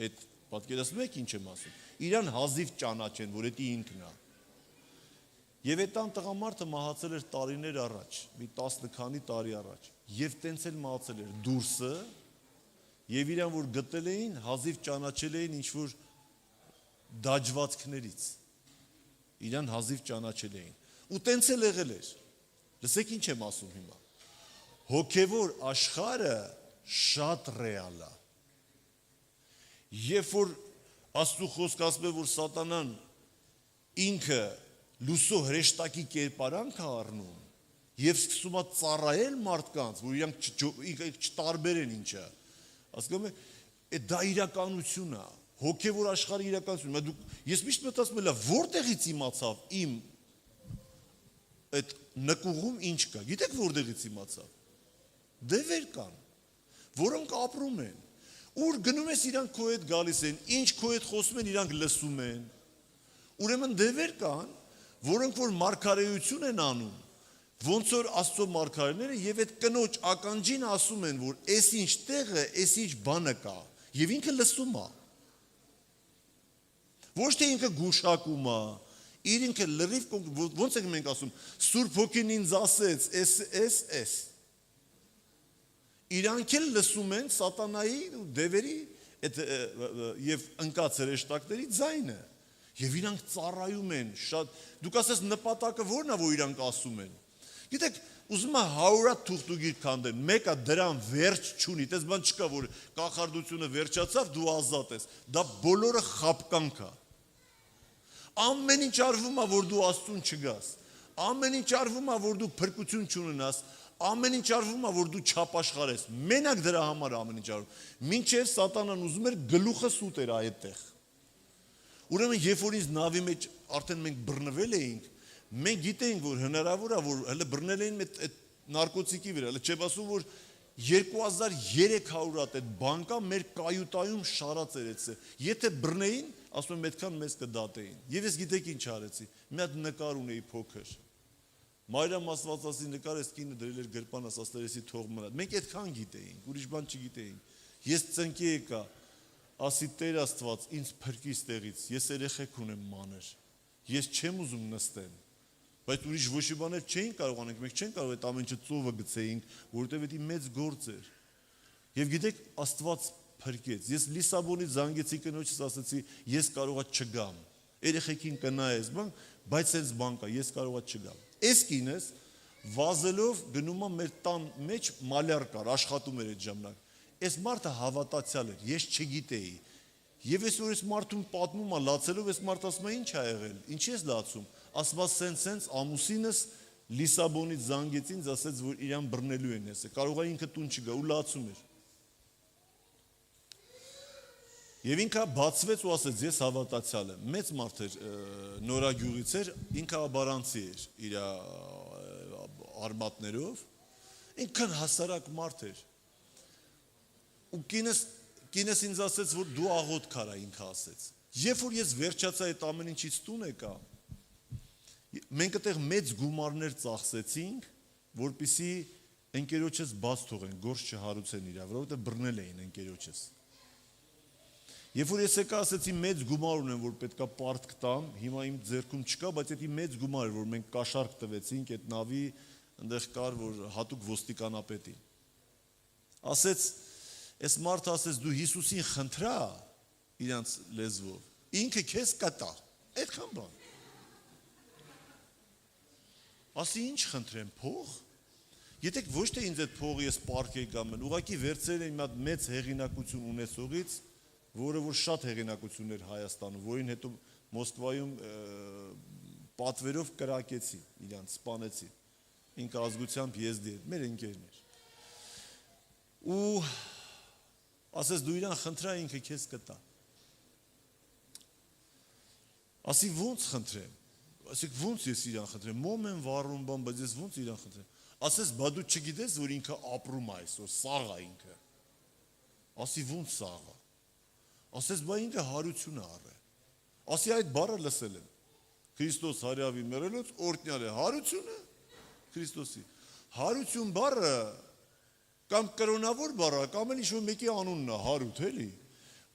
B: Այդ պատկերացնում եք ինչ եմ ասում։ Իրան հազիվ ճանաչեն, որ դա ինքն է։ Եվ այդ տան տղամարդը մահացել էր տարիներ առաջ, մի 10 քանի տարի առաջ, եւ տենց էլ մահացել էր դուրսը, եւ իրան որ գտել էին, հազիվ ճանաչել էին ինչ որ դաջվածքներից։ Իրան հազիվ ճանաչել էին։ Ու տենց էլ եղել էր։ Լսեք ինչ եմ ասում հիմա։ Հոգևոր աշխարհը շատ ռեալ է։ Երբ որ Աստծո խոսքը ասում է, որ սատանան ինքը լուսո հրեշտակի կերպարանք է առնում եւ սկսում է ծառայել մարդկանց, որ իրանք չտարբերեն ինչը, ասում է դա իրականություն է, հոգևոր աշխարհի իրականություն է։ Ես միշտ մտածում եմ, որտեղից իմացավ իմ այդ նկուղում ինչ կա։ Գիտեք որտեղից իմացավ։ Դևեր կան, որոնք ապրում են։ Ուր գնում ես իրանք քո հետ գալիս են, ինչ քո հետ խոսում են, իրանք լսում են։ Ուրեմն դևեր կան, որոնք որ մարգարեություն են անում, ոնց որ Աստծո մարգարեները եւ այդ կնոջ ականջին ասում են, որ այս ինչ տեղը, այս ինչ բանը կա, եւ ինքը լսում է։ Ոչ թե ինքը գուշակում է, իր ինքը լրիվ ոնց ենք մենք ասում, Սուրբ Հոգին ինձ ասեց, էս Իրանք էլ լսում են սատանայի ու դևերի եւ ընկած հրեշտակների ձայնը եւ իրանք ծառայում են շատ դուք ասես նպատակը ո՞րն է որ իրանք ասում են գիտեք ուզում եմ 100 թուղթուգիր քանդեն մեկը դրան վերջ չունի դες բան չկա որ կախարդությունը վերջացավ դու ազատ ես դա բոլորը խապկանք է ամեն ինչ արվում է որ դու Աստծուն չգաս ամեն ինչ արվում է որ դու փրկություն չունենաս Ամեն ինչ արվում է, որ դու չապաշխարես։ Մենակ դրա համար ամեն ինչ արվում։ Մինչև սատանան ուզում էր գլուխը սուտեր այդտեղ։ Ուրեմն երբ որ ինձ նավի մեջ արդեն մենք բռնվել էինք, մենք գիտեինք, որ հնարավոր է, որ հələ բռնել էին այդ նարկոտիկի վրա, հələ չեմ ասում, որ 2300 հատ այդ բանկա մեր կայուտայում շարած էր էցը։ Եթե բռնեին, ասում եմ, այդքան մեզ կդատեին։ Եվ ես գիտեք ինչ արեցի։ Մի հատ նկար ունեի փոքր։ Մայրամ Աստվածածի նկար էս կինը դրել էր գրպանս աստերեսի թող մնա։ Մենք այդքան գիտեինք, ուրիշ բան չգիտեինք։ Ես ծնկի եկա, ասի Տեր Աստված, ինձ փրկի ստեղից։ Ես երեխեք ունեմ մանր։ Ես չեմ ուզում նստեմ։ Բայց ուրիշ ոչ մի բաներ չէին կարող անենք, մենք չենք կարող այդ ամեն ինչը ծովը գցեինք, որովհետև դա մեծ գործ էր։ Եվ գիտեք, Աստված փրկեց։ Ես Լիսաբոնից զանգեցի կնոջս ասացի, ես կարողա չգամ։ Երեխեքին կնայես, բայց այս բան կա, ես կարողա չգամ։ Այս կինս վազելով գնում է մեր տան մեջ մալյար կար, աշխատում էր այդ ժամանակ։ Այս մարդը հավատացյալ էր, ես չգիտեի։ Եվ այսօր այս մարդուն պատմում է լացելով, այս մարդը ասում է ինչ ա եղել, ինչի ես լացում։ Ասում է սենց ամուսինս Լիսաբոնից զանգեց ինձ, ասեց, որ իրան բռնելու են ես։ Կարող է ինքը տուն չգա ու լացում էր։ Եվ ինքը բացվեց ու ասեց, ես հավատացյալ եմ։ Մեծ մարդ էր, Նորագյուղից էր, ինքը աբարանցի էր իր արմատներով, ինքն հասարակ մարդ էր։ Ու կինս ինձ ասեց, որ դու աղոտ քարա, ինքը ասեց։ Երբ որ ես վերջացա այդ ամեն ինչից տուն եկա, մենք այդտեղ մեծ գումարներ ծախսեցինք, որպեսզի ընկերոջս բաց թողեն, գործ չհարուցեն իրա վրա, որովհետև բռնել էին ընկերոջս։ Երբ որ ես եկա ասեցի մեծ գումար ունեմ, որ պետքա պարտք տամ, հիմա իմ ձեռքում չկա, բայց դա մեծ գումար էր, որ մենք կաշառք տվեցինք այդ նավի, այնտեղ կար, որ հատուկ ոստիկանապետի։ Ասեց, այս մարդը ասեց, դու Հիսուսին խնդրա իրանց լեզվով, ինքը քեզ կտա, այդքան բան։ Ասի ինչ խնդրեմ, փող։ Եթե ոչ թե ինձ այդ փողի ես պարկ եք ամեն, ուղղակի վերցրել եմ մի հատ մեծ հեղինակություն ունեցողից, որը որ շատ հեղինակություններ Հայաստանում, որին հետո Մոսկվայում պատվերով կրակեցի, իրանց սպանեցի։ Ինքը ազգությամբ եզդի էր, մեր ընկերն էր։ Ու ասես դու իրան խնդրա, ինքը քեզ կտա։ Ասի ոնց խնդրեմ։ Ասեք ոնց ես իրան խնդրեմ, մոմ եմ վառում բան, բայց ես ոնց իրան խնդրեմ։ Ասես բա դու չգիտես, որ ինքը ապրում է այսօր, սաղ է ինքը։ Ասի ոնց սաղ է։ Ասես բա ինքը հարություն է առել։ Ասի այդ բառը լսել եմ։ Քրիստոս հարյավի մեռելուց օրհնյալ է հարությունը Քրիստոսի։ Հարություն բառը կամ կրոնավոր բառը, կամ էլ ինչ-որ մեկի անունն է, հարութ էլի։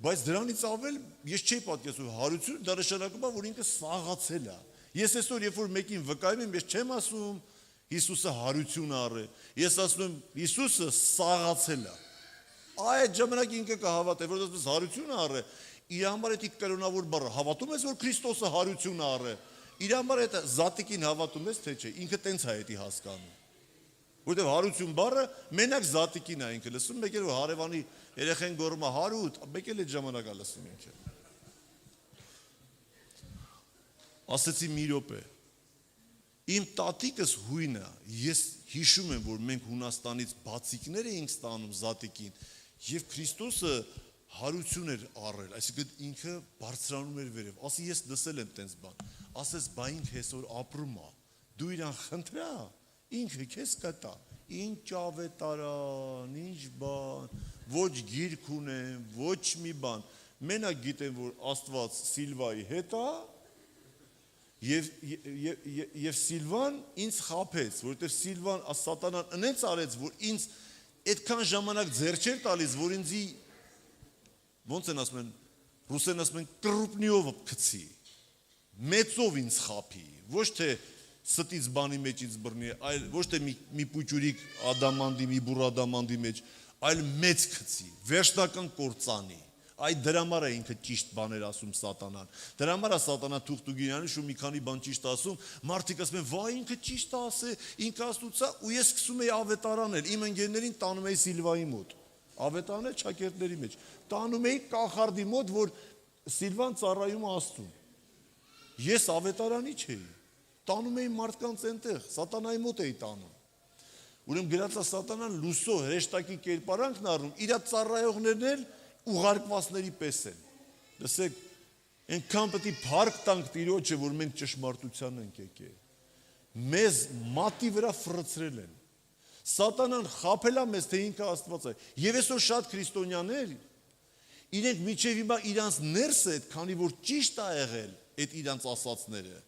B: Բայց դրանից ավել ես չէի պատկերացնում հարություն, դա նշանակում է, որ ինքը սաղացել է։ Ես այսօր երբ որ մեկին վկայում եմ, ես չեմ ասում Հիսուսը հարություն առե։ Ես ասում եմ Հիսուսը սաղացել է։ Այդ ժամանակ ինքը կհավատի, որ դες հարություն առե։ Իր համար այդ կրոնավոր բառը հավատում ես, որ Քրիստոսը հարություն առե։ Իր համար այդ զատիկին հավատում ես, թե չէ։ Ինքը տենց է դա հասկանում։ Որտեվ հարություն բառը մենակ զատիկին է ինքը լսում, մեկ էլ որ հարևանի երեխեն գոռում է հարութ, մեկ էլ այդ ժամանակա լսում ինքը։ Ասեցի մի րոպե։ Իմ տատիկս հույնը, ես հիշում եմ, որ մենք Հունաստանից բացիկներ էինք ստանում զատիկին, եւ Քրիստոսը հարություն էր առել, այսինքն ինքը բարձրանում էր վերև։ Ասի ես լսել եմ տենց բան։ Ասես բա ինքը այսօր ապրում է։ Դու իրան խնդրա, ինքը քեզ կտա։ Ինչ ավետարան, ինչ բան, ոչ գիրք ունեմ, ոչ մի բան։ Մենակ գիտեմ, որ Աստված Սիլվայի հետ է, եւ Սիլվան ինձ խաբեց, որովհետեւ Սիլվան սատանան այնց արեց, որ ինձ այդքան ժամանակ ձեռ չէր տալիս, որ ինձի ոնց են ասում են, ռուսերեն ասում են կրուպնիով գցի, մեծով ինձ խափի, ոչ թե ստից բանի մեջից բռնի, այլ ոչ թե մի պուճուրիկ ադամանդի, մի բուր ադամանդի մեջ, այլ մեծ գցի, վերջնական կործանի։ Այդ դրա համար է ինքը ճիշտ բաներ ասում սատանան։ Դրա համար է սատանան թուղթուգիրյանը շու մի քանի բան ճիշտ ասում, մարդիկ ասում են, «Վայ, ինքը ճիշտ ասե, ինքը աստուծա», ու ես սկսում եի ավետարանել, իմ ընկերներին տանում էի Սիլվայի մոտ։ Ավետարանել շակերտների մեջ։ Տանում էի կախարդի մոտ, որ Սիլվան ծառայում է Աստծուն։ Ես ավետարանի չէի։ Տանում էի մարդկանց այնտեղ, սատանայի մոտ էի տանում։ Ուրեմն գրած է սատանան լուսո հրեշտակի կերպարանքն առնում, իր ծառայողներն էլ ուղարկվածների պես են։ Լսեք, այնքան պետք է փառք տանք Տիրոջը, որ մենք ճշմարտության ենք եկել։ Մեզ մատի վրա ֆռցրել են։ Սատանան խաբել է մեզ, թե ինքը Աստված է։ Եվ այսօր շատ քրիստոնյաներ իրենք միջև հիմա իրանց ներսը այդ քանի որ ճիշտ է եղել այդ իրանց ասածները։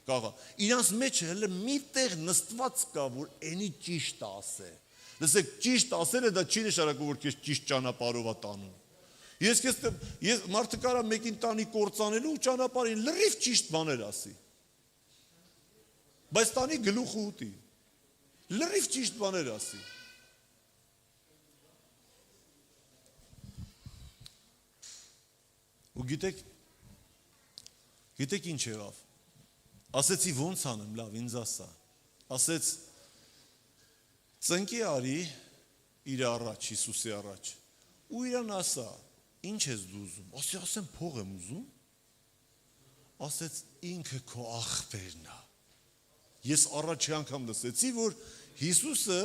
B: Կաղա։ Իրանց մեջ հələ միտեղ նստված կա, որ այնի ճիշտ է ասե։ Լսեք, ճիշտ ասելը դա չի նշանակում, որ քեզ ճիշտ ճանապարհով է տանում։ Ես մարդը կարա մեկին տանի կործանելու ու ճանապարհին լրիվ ճիշտ բաներ ասի։ Բայց տանի գլուխը ուտի։ Լրիվ ճիշտ բաներ ասի։ Ու գիտեք ինչ եղավ։ Ասեցի ոնց անեմ, լավ, ինձ ասա։ Ասեց ծնկի արի իր առաջ, Հիսուսի առաջ։ ու իրան ասա, ինչ ես դու ուզում, ասեմ փող եմ ուզում, ասեց ինքը քո աղբերն է, ես առաջի անգամ լսեցի, որ Հիսուսը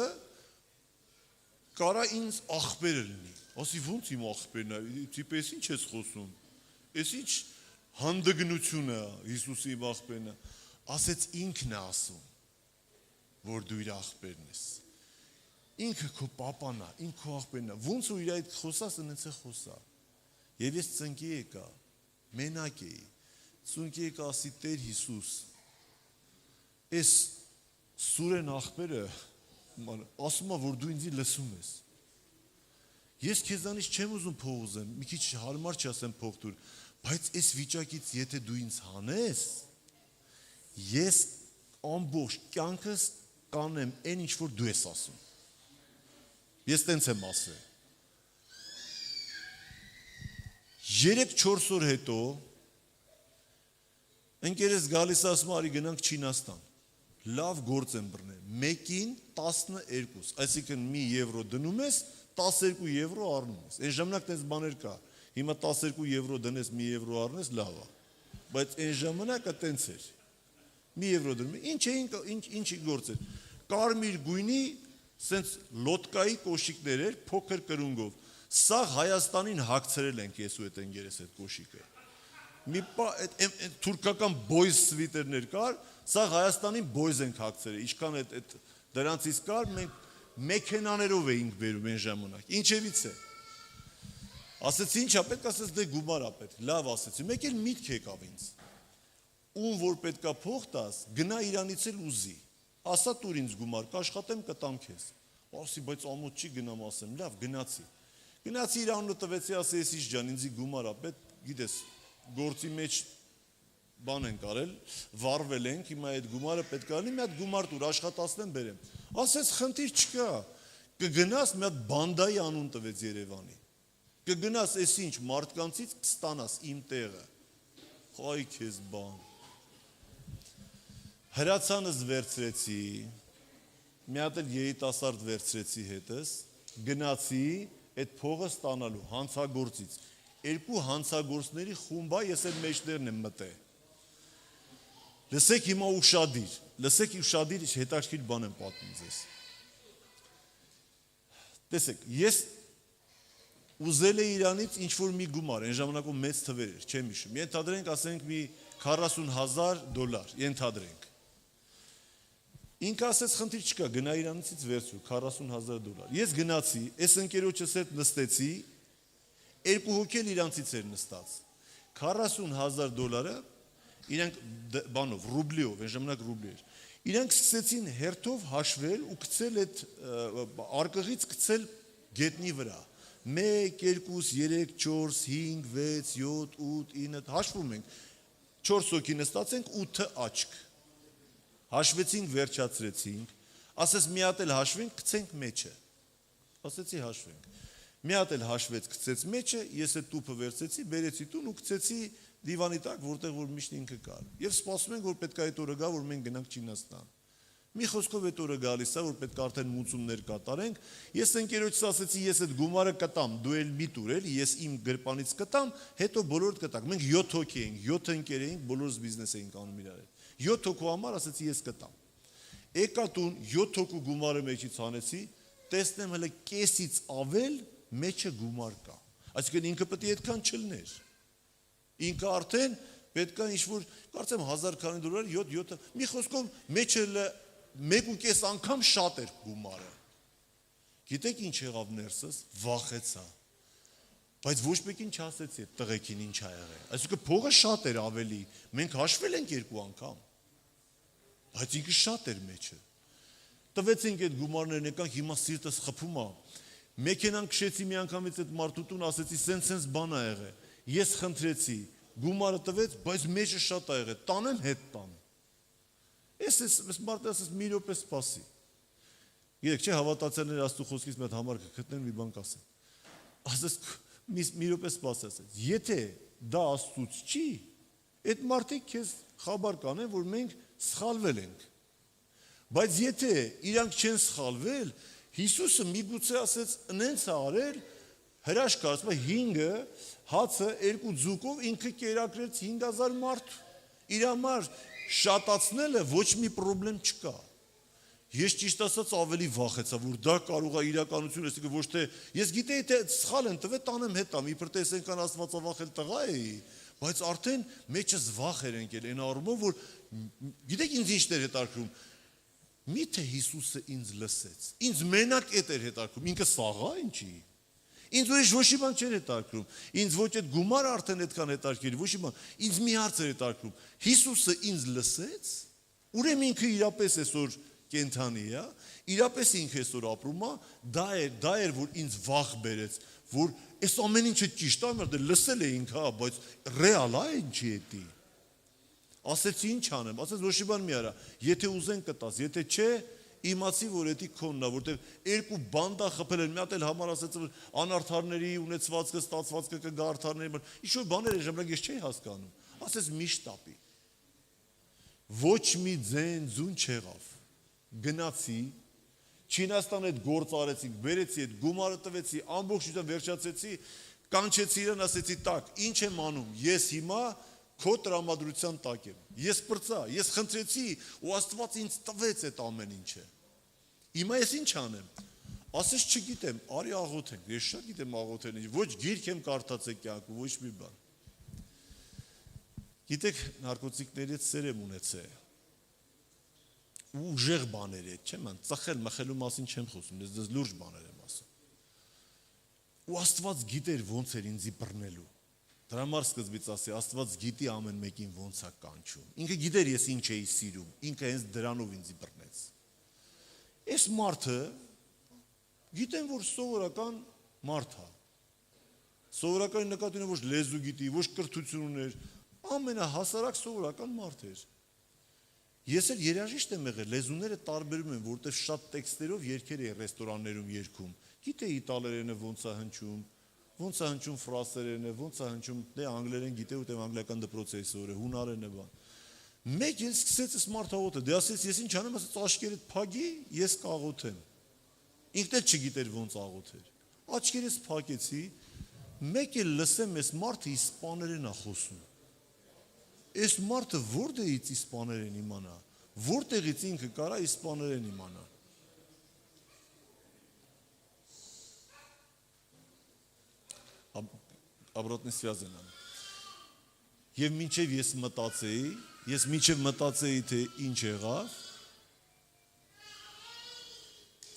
B: կարա ինձ աղբերը լինի, ասի ոնց իմ աղբերն է, տիպես ինչ ես խոսում, ես ինչ հանդգնություն է Հիսուսի իմ աղբերն է, ասեց ինքն է ասում, որ դու իր աղբերն ես, ինքը քո պապան է, ինքը քո աղբերն է, ոնց ու իր այդ խոսաս ընենց է խոսա, և ես ծնկի եկա, մենակ էի, ծնկի եկա ասի Տեր Հիսուս, ես Սուրեն աղբերը ասում է, որ դու ինձի լսում ես, ես քեզանից չեմ ուզում փող ուզեմ, մի քիչ հարմար չասեմ փող տուր, բայց այս վիճակից եթե դու ինձ հանես, ես ամբողջ կյանքս կանեմ այն ինչ որ դու ես ասում, ես տենց եմ ասել, 3-4 օր հետո ընկերս գալիս ասում արի գնանք Չինաստան, լավ գործ եմ բռնել, մեկին 12, այսինքն մի եվրո դնում ես, 12 եվրո առնում ես, այն ժամանակ տենց բաներ կա, հիմա 12 եվրո դնես, մի եվրո առնես, լավ է, բայց այն ժամանակը տենց էր, մի եվրո դնում ես, ինչի գործ էր, կարմիր գույնի, սենց լոտկայի կոշիկներ էր, փոքր կրունգով, սա Հայաստանին հագցրել ենք ես ու այդ ընկերս այդ կոշիկը, մի թուրքական բոյզ սվիտերներ կար, սա Հայաստանին բոյզ ենք հագցրել, ինչքան դրանցից կար, մենք մեքենաներով էինք բերում այն ժամանակ, ինչևից է, ասեցի ինչա պետք, ասեց դե գումար ա պետք, լավ ասեցի, մեկ էլ միտք եկավ ինձ, ում որ պետք է փող տաս, գնա իրանից էլ ուզի, ասա տուր ինձ գումար, կաշխատեմ կտամ քեզ, ասի բայց ամոթ չի գնամ ասեմ, լավ գնացի իր անունը տվեցի, ասի ես ինչ ջան, ինձի գումար ա պետք, գիտես, գործի մեջ բան ենք արել, վարվել ենք, հիմա այդ գումարը պետք է լինի, մի հատ գումար տուր, աշխատացնեմ բերեմ, ասեց խնդիր չկա, կգնաս մի հատ բանդայի անուն տվեց Երևանի, կգնաս ես ինչ մարդկանցից կստանաս իմ տեղը, խայ քեզ բան, հրացանս վերցրեցի, մի հատ էլ երիտասարդ վերցրեցի հետս, գնացի այդ փողը ստանալու հանցագործից, երկու հանցագործների խումբա ես այդ մեջներն եմ մտել, լսեք հիմա ուշադիր հետաքրքիր բան եմ պատմում ձեզ, տեսեք, ես ուզել է իրանից ինչ-որ մի գումար, այն ժամանակում մեծ թվեր էր, չեմ հիշում, ենթադրենք ասենք մի $40,000, ենթադրենք, ինքը ասեց խնդիր չկա, գնա իրանցից վերցրու, $40,000, ես գնացի, ես ընկերոջս հետ նստեցի, երկու հոգի էլ իրանցից էր նստած, $40,000 իրանք բանով, ռուբլիով, այն ժամանակ ռուբլի էր, իրանք սկսեցին հերթով հաշվել ու գցել այդ արկղից գցել գետնի վրա, 1, 2, 3, 4, 5, 6, 7, 8, 9, հաշվում ենք, 4 հոգի նստած ենք, 8 աչք, հաշվեցինք, վերջացրեցինք, ասես մի հատ էլ հաշվենք, գցենք մեջը, ասեցի հաշվենք, մի հատ էլ հաշվեց, գցեց մեջը, ես այդ տուփը վերցեցի, բերեցի տուն ու գցեցի դիվանի տակ, որտեղ որ միշտ ինքը կար, և սպասում ենք, որ պետք է այդ օրը գա, որ մենք գնանք Չինաստան, մի խոսքով այդ օրը գալիս է, որ պետք է արդեն մուծումներ կատարենք, ես ընկերոջս ասեցի, ես այդ գումարը կտամ, դու էլ մի տուր էլ, ես իմ գրպանից կտամ, հետո բոլորդ կտակ, մենք 7 հոգի էինք, 7 ընկեր էինք, բոլորս բիզնես էինք անում իրար հետ, 7 հոգու համար ասեցի ես կտամ, եկա տուն, 7 հոգու գումարը մեջից հանեցի, տեսնեմ հələ կեսից ավել մեջը գումար կա, այսինքն ինքը պետք է այդքան չլներ, ինքը արդեն պետք է ինչ-որ, կարծեմ $1,000 7, մի խոսքով մեջը 1.5 անգամ շատ էր գումարը, գիտեք ինչ եղավ ներսս, վախեցա, բայց ոչ մեկին չասեցի այդ տղեկին ինչ ա եղել, այսինքն փողը շատ էր ավելի, մենք հաշվել ենք 2 անգամ, բայց ինքը շատ էր մեջը, տվեցինք այդ գումարներն եկանք, հիմա սիրտս խփում ա, մեքենան քշեցի մի անգամից այդ մարդու տուն, ասեցի սենց բան ա եղել, ես խնդրեցի, գումարը տվեց, բայց մեջը շատ ա եղել, տանեմ հետ տան, ես մարդը ասես մի րոպե սպասի, գիտեք չէ հավատացյալներ Աստծո խոսքից մի հատ համար կգտնեն մի բան կասեն, ասես մի րոպե սպասի, ասես, եթե դա Աստծուց չի, այդ մարդիկ քեզ խաբար կանեն, որ մենք սխալվել ենք, բայց եթե իրանք չեն սխալվել, Հիսուսը միգուցե ասեց նենց ա արել, Հրաշք ասում է 5 հացը 2 ձուկով ինքը կերակրեց 5000 մարդ։ Իր համար շատացնելը ոչ մի խնդրեմ չկա։ Ես ճիշտ ասած ավելի վախեցա, որ դա կարող է իրականություն ասի, ոչ թե ես գիտեի թե սխալ են տվել, տանեմ հետամ, իբր թե այսինքն աստվածավախել տղա էի, բայց արդեն մեջս վախ էր ընկել այն առումով, որ գիտեք ինձ ինչներ հետաքրում։ Միթե Հիսուսը ինձ լսեց։ Ինձ մենակ էդ էր հետաքրում, ինքը սաղա ինչի։ Ինձ ուրիշ ոչ մի բան չէր հետաքրում։ Ինձ ոչ այդ գումարը արդեն այդքան հետաքրքիր, ոչ մի բան։ Ինձ մի հարց էր հետաքրում։ Հիսուսը ինձ լսեց, ուրեմն ինքը իրապես այսօր կենթանի է, իրապես ինքը այսօր ապրում է, դա էր որ ինձ վախ բերեց, որ այս ամեն ինչը ճիշտ է, մերդ լսել է ինքը, բայց ռեալ է ինչի է դի։ Ասեցի ինչ անեմ, ասեց ոչ մի բան մի արա, եթե ուզեն կտաս, եթե չէ, իմացի որ էդի քոննա, որտեվ երկու բանդա խփել են, մի հատ էլ համար ասեց որ անարդարների ունեցվածքը, ստացվածքը կգա արդարների, ինչ որ բաներ է ժամանակ ես չէի հասկանում։ Ասեց միշտ տապի։ Ոչ մի ձուն չեղավ։ Գնացի, Չինաստան այդ գործ արեցինք, բերեցի այդ գումարը տվեցի, ամբողջությամբ վերջացեցի, կանչեցի իրեն, ասեցի տակ, ինչ եմ անում, ես հիմա քո տրամադրության տակ եմ, ես պրծա, ես խնդրեցի ու Աստված ինձ տվեց այդ ամեն ինչը, հիմա ես ինչ անեմ, ասես չգիտեմ, արի աղոթենք, ես շատ գիտեմ աղոթել, ոչ գիրք եմ կարդացել կյանքում, ոչ մի բան, գիտեք նարկոտիկների հետ սեր եմ ունեցել, ուժեղ բաներ է, չեմ ան, ծխել, մխելու մասին չեմ խոսում, ես դες լուրջ բաներ եմ ասում։ Ու Աստված գիտեր ոնց էր ինձի բռնելու։ Դրա համար սկզբից ասի, Աստված գիտի ամեն մեկին ոնց է կանչում։ Ինքը գիտեր ես ինչ էի սիրում, ինքը հենց դրանով ինձի բռնեց։ Այս մարդը գիտեմ որ սովորական մարդ է։ Սովորական նկատի ունեմ ոչ լեզու գիտի, ոչ կրթություն ուներ, ամենահասարակ սովորական մարդ էր։ Ես էլ երաժիշտ եմ եղել, լեզուները տարբերում են, որտեղ շատ տեքստերով երգեր էի ռեստորաններում երգում։ Գիտեի իտալերենը ոնց է հնչում ֆրանսերենը, ոնց է հնչում, դե անգլերեն գիտեի, ուտեմ անգլիական դպրոց էի սովորել, հունարենը բան։ Մեկ էլ սկսեց այս մարդ աղոթել, դե ասեց ես ինչ անեմ, ասեց աչքերդ փակի, ես կաղոթեմ։ Ինքն էլ չգիտեր ոնց աղոթեր։ Աչքերս փակեցի, մեկ էլ լսեմ այս մարդը իսպաներեն է խոսում։ Այս մարդը որտեղից իսպաներեն իմանա, որտեղից ինքը կարա իսպաներեն իմանա։ Обратно связано։ Եվ մինչև ես մտածեի, թե ինչ եղավ,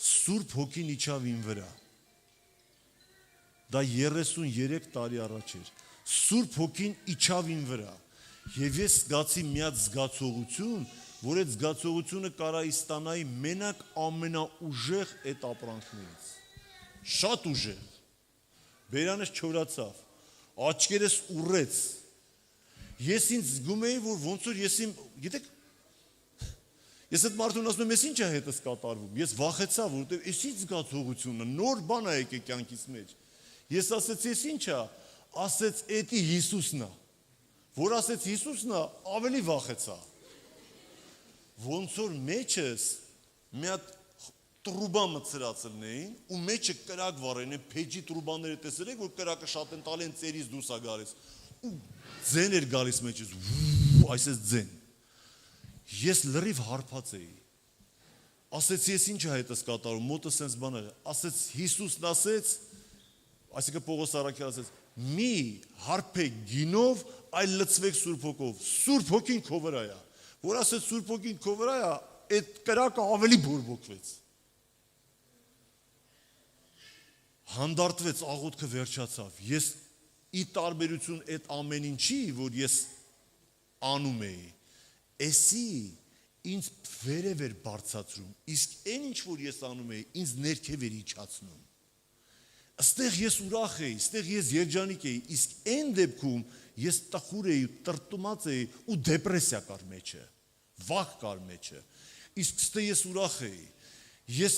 B: Սուրբ Հոգին իջավ իմ վրա։ Դա 33 տարի առաջ էր։ Սուրբ Հոգին իջավ իմ վրա։ Եվ ես զգացի մի հատ զգացողություն, որ այդ զգացողությունը կարա ստանայի մենակ ամենաուժեղ այդ ապրանքներից։ Շատ ուժեղ։ Բերանս չորացավ, աչքերս ուռեց։ Ես ինձ զգում էի, որ ոնց որ գիտեք, ես այդ մարդուն ասում եմ, ես ինչ է հետս կատարվում։ Ես վախեցա, որովհետև ես ինչ զգացողությունը, նոր բան է եկել կյանքիս մեջ։ Ես ասեցի, ես ինչ է, ասեց, էդի Հիսուսն է։ Որ ասեց Հիսուսն է, ավելի վախեցա։ Ոնց որ մեջս մի հատ տրուբա մցրացել էին ու մեջը կրակ վառեն, այն փեջի տրուբաները տեսել եք, որ կրակը շատ են տալի, ծերից դուրս է գալիս։ Ու ձեն էր գալիս մեջից, այսպես ձեն։ Ես լրիվ հարբած էի։ Ասեցի, ես ինչ է հետս կատարում, մոտս sense բան է։ Ասեց Հիսուսն ասեց, այսինքն Պողոս Արաքյալը ասեց, մի հարբեք գինով, այլ լցվեք Սուրբ Հոգով։ Սուրբ Հոգին քո վրա է։ Որ ասեց Սուրբ Հոգին քո վրա է, այդ կրակը ավելի բորբոքվեց։ Հանդարտվեց, աղոթքը վերջացավ։ Ես ի տարբերություն այդ ամեն ինչի, որ ես անում էի, էսի ինձ վերև էր բարձրացնում, իսկ այն ինչ որ ես անում էի, ինձ ներքև էր իջացնում։ Այստեղ ես ուրախ էի, այստեղ ես երջանիկ էի, իսկ այն դեպքում ես տխուր էի, տրտմած էի ու դեպրեսիա կար մեջը, վախ կար մեջը։ Իսկ ստե ես ուրախ էի։ Ես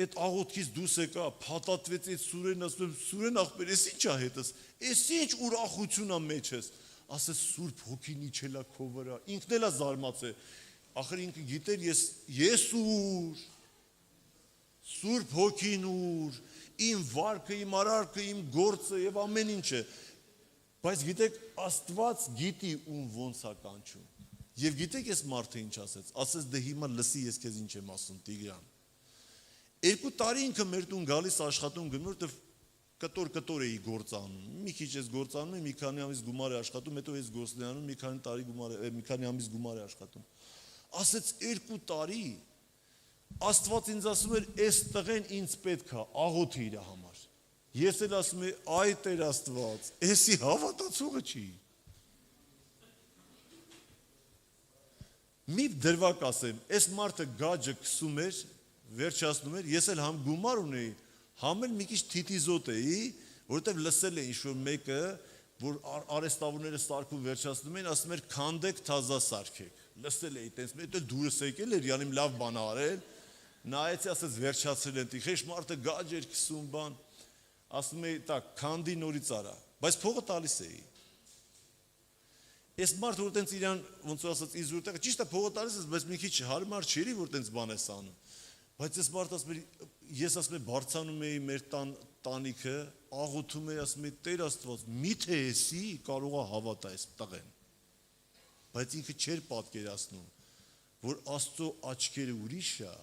B: այդ աղոթքից դուրս եկա, փաթաթվեց այդ սուրեն, ասում եմ, սուրեն ախպեր, ես ինչ է հետս, ես ինչ ուրախություն ա մեջս, ասես Սուրբ Հոգին իջել ա քո վրա, ինքն էլ ա զարմացել, ախր ինքը գիտեր ես ուր, Սուրբ Հոգին ուր, իմ վարքը, իմ արարքը, իմ գործը եւ ամեն ինչը։ Բայց գիտեք, Աստված գիտի ում ոնց է կանչում։ Եվ գիտեք այս մարդը ինչ ասեց։ Ասեց դե հիմա լսի ես քեզ ինչ եմ ասում, Տիգրան։ 2 տարի ինքը մեր տուն գալիս աշխատում գնում, որտեվ կտոր էի գործանում։ Մի քիչ ես գործանում եմ, մի քանի ամիս գումար է աշխատում, հետո ես գործն անում, մի քանի ամիս գումար է աշխատում։ Ասեց 2 տարի Աստված ինձ ասում էր, այս տղեն ինձ պետք է, աղոթի իր համար։ Ես էլ ասում եմ, այ Տեր Աստված, էսի հավատացողը չի։ Մի դրվակ ասեմ, այս մարդը գաջը քսում էր, վերջացնում էր, ես էլ համ գումար ունեի, համ էլ մի քիչ թիթիզոտ էի, որովհետև լսել է ինչ-որ մեկը, որ արեստավորները սարքում վերջացնում էին, ասում էր քանդեք թազա սարքեք։ Լսել էի, տենց մեկ էլ դուրս եկել էր, յանում լավ բան արել, նայեցի, ասեց վերջացրել են, տիխեշ մարդը գաջ էր քսում բան, ասում էի, տա քանդի նորից արա, բայց փողը տալիս էի։ Այս մարդը որ տենց իրան ոնց որ ասած ինձ որտեղ ճիշտ է փողը տալիս ես, բայց մի քիչ հարմար չէի որ տենց բան ես անում։ Բայց այս մարդը ասում էր, ես ասում եմ բարձանում էի մեր տանիքը, աղոթում էի, ասում էի Տեր Աստված, միթե էսի կարող է հավատա այս տղեն։ Բայց ինքը չէր պատկերացնում, որ Աստծո աչքերը ուրիշ է,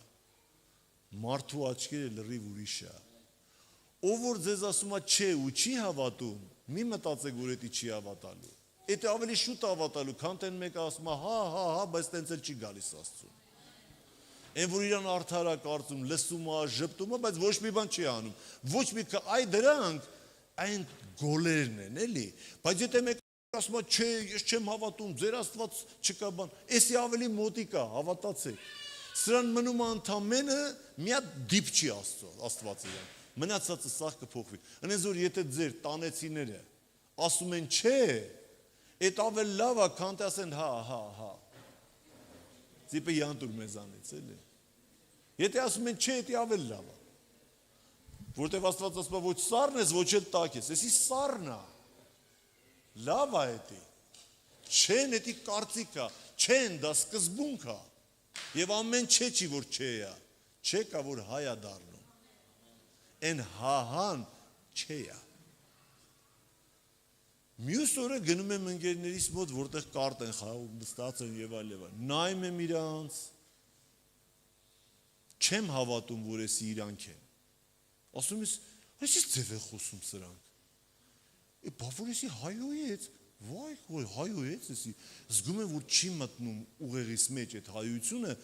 B: մարդու աչքերը լրիվ ուրիշ է։ Ով որ ձեզ ասում է չէ ու չի հավատում, մի մտածեք որ դա չի հավատալու։ Դա ավելի շուտ հավատալու, քան տեն մեկը ասում է հա, բայց տենց էլ չի գալիս Աստծուն։ Այն որ իրան արդար է կարծում, լսում է, ժպտում է, բայց ոչ մի բան չի անում։ Ոչ մի այ դրանք այն գոլերն են, էլի։ Բայց եթե մեկ ասում է չէ, ես չեմ հավատում, ձեր Աստված չկա բան, էսի ավելի մոտիկ է, հավատացեք։ Սրան մնում է ընդամենը մի հատ դիպ չի Աստված իրան։ Մնացածը սաղ կփոխվի։ Այնպես որ եթե ձեր տանեցիները ասում են չէ, այդ ավել լավ է, քան թե ասեն հա։ Ձիպը յանտուր մեզանից, էլի։ Եթե ասում են չէ, դա ավել լավ է։ Որտեվ Աստված ասում է ոչ սառն ես, ոչ էլ տաք ես, էսի սառն է։ Լավ է դա։ Չեն դա կարծիք է, չեն դա սկզբունք է։ Եվ ամեն չէ չի որ չէ է։ Չէ կա որ հայ է դառնում։ Այն հահան չէ է։ Մյուս օրը գնում եմ ընկերներիս մոտ, որտեղ կարտ են խաղում, նստած են եւ այլ։ Նայում եմ իրանց, չեմ հավատում, որ էսի իրանք են։ Ասում ես, այսի ձև է խոսում սրանք։ Բա որ էսի հայոյեց, վայ, հայոյեց էսի։ Զգում եմ, որ չի մտնում ուղեղիս մեջ այդ հայությունը,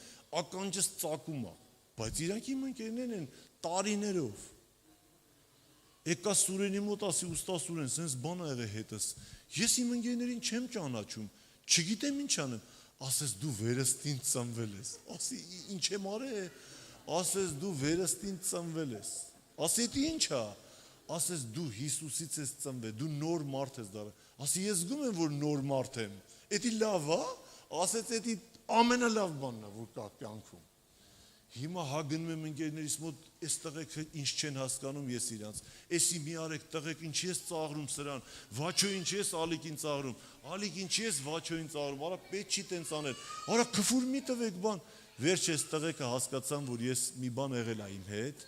B: ականջս ծակում է։ Բայց իրանք իմ ընկերներն են տարիներով։ Եկա Սուրենի մոտ ասի ուստա Սուրեն, սենց բան ա եղել հետս։ Ես իմ ընկերներին չեմ ճանաչում, չգիտեմ ինչ անեմ։ Ասես դու վերստին ծնվել ես։ Ասի ինչ եմ արել։ Ասես դու վերստին ծնվել ես։ Ասի դա ինչ է։ Ասես դու Հիսուսից ես ծնվել, դու նոր մարդ ես դառել։ Ասի ես զգում եմ որ նոր մարդ եմ։ Էդի լավ է։ Ասեց էդի ամենալավ բանն է որ կա կյանքում։ Հիմա հագնում եմ ընկերներիս մոտ, այս տղեկը ինչ չեն հասկանում ես իրանց, էսի մի արեք տղեկ ինչի ես ծաղրում սրան, վաչո ինչի ես ալիքին ծաղրում, ալիք ինչի ես վաչոին ծաղրում, արա պետք չի տենց անել, արա քֆուր մի տվեք բան, վերջ ես տղեկը հասկացան, որ ես մի բան եղել ա իմ հետ,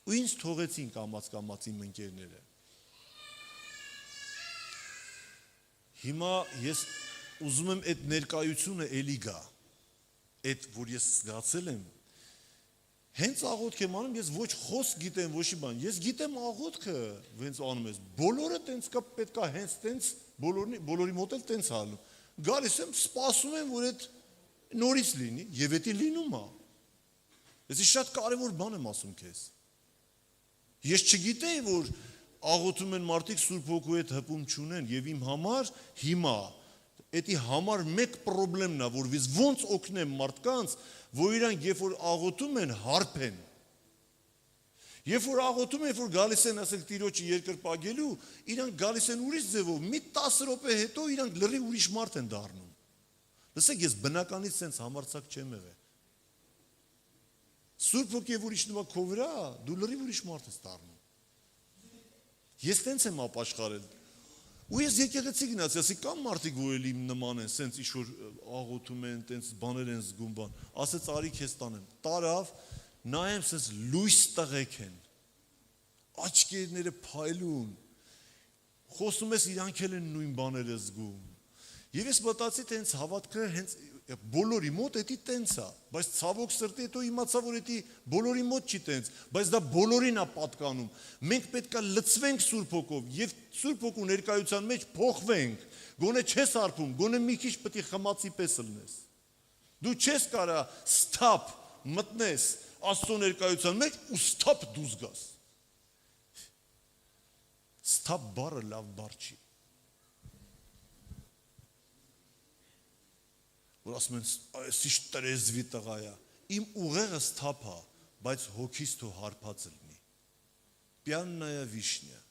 B: ու ինձ թողեցին կամաց իմ ընկերները։ Հիմա ես ուզում եմ այդ ներկայությունը էլի գա, այդ որ ես զգացել եմ, հենց աղոթք եմ անում, ես ոչ խոսք գիտեմ, ոչ մի բան, ես գիտեմ աղոթքը, հենց անում ես, բոլորը տենց կա պետք է հենց տենց, բոլորի մոտ էլ տենց անում, գալիս եմ, սպասում եմ, որ այդ նորից լինի, և էդի լինում է, ես շատ կարևոր բան եմ ասում քեզ, ես չգիտեի, որ աղոթում են մարդիկ Սուրբ Հոգու հետ հպում չունեն, և իմ համար հիմա, Էդի համար մեկ պրոբլեմն է, որ վիզ ոնց օգնեմ մարդկանց, որ իրանք երբ որ աղոթում են, հարբեն։ Երբ որ աղոթում են, երբ որ գալիս են ասել Տիրոջը երկրպագելու, իրանք գալիս են ուրիշ ձևով, մի 10 րոպե հետո իրանք լրիվ ուրիշ մարդ են դառնում։ Լսեք, ես բնականից sense համարձակ չեմ եղել։ Սուրբ Հոգին ուրիշ նվա քո վրա, դու լրիվ ուրիշ մարդ ես դառնում։ Ես տենց եմ ապաշխարել։ Ու ես եկեղեցի գնացի, ասի կամ մարդիկ որ էլի նման են, սենց ինչ-որ աղոթում են, տենց բաներ են զգում բան, ասեց արի քեզ տանեմ, տարավ, նայեմ սենց լույս տղեկ են, աչքերները փայլուն, խոսում ես իրանք էլ են նույն բաները զգում։ Եվ ես մտածի, թե հենց հավատքը հենց բոլորի մոտ էդի տենց է, բայց ցավոք սրտի հետո իմացա, որ էդի բոլորի մոտ չի տենց, բայց դա բոլորին է պատկանում։ Մենք պետք է լցվենք Սուրբ Հոգով եւ Սուրբ Հոգու ներկայության մեջ փոխվենք։ Գոնե չես արփում, գոնե մի քիչ պետք է խմացի պես լնես։ Դու չես կարա ստապ մտնես Աստծո ներկայության մեջ ու ստապ դուրս գաս։ Ստապ բառը լավ բառ չի։ Որ ասում են, այս ինչ տրեզվի տղա է։ Իմ ուղեղը ստապ է, բայց հոգիս թո հարբած լինի։ Պյաննայա վիշնյա։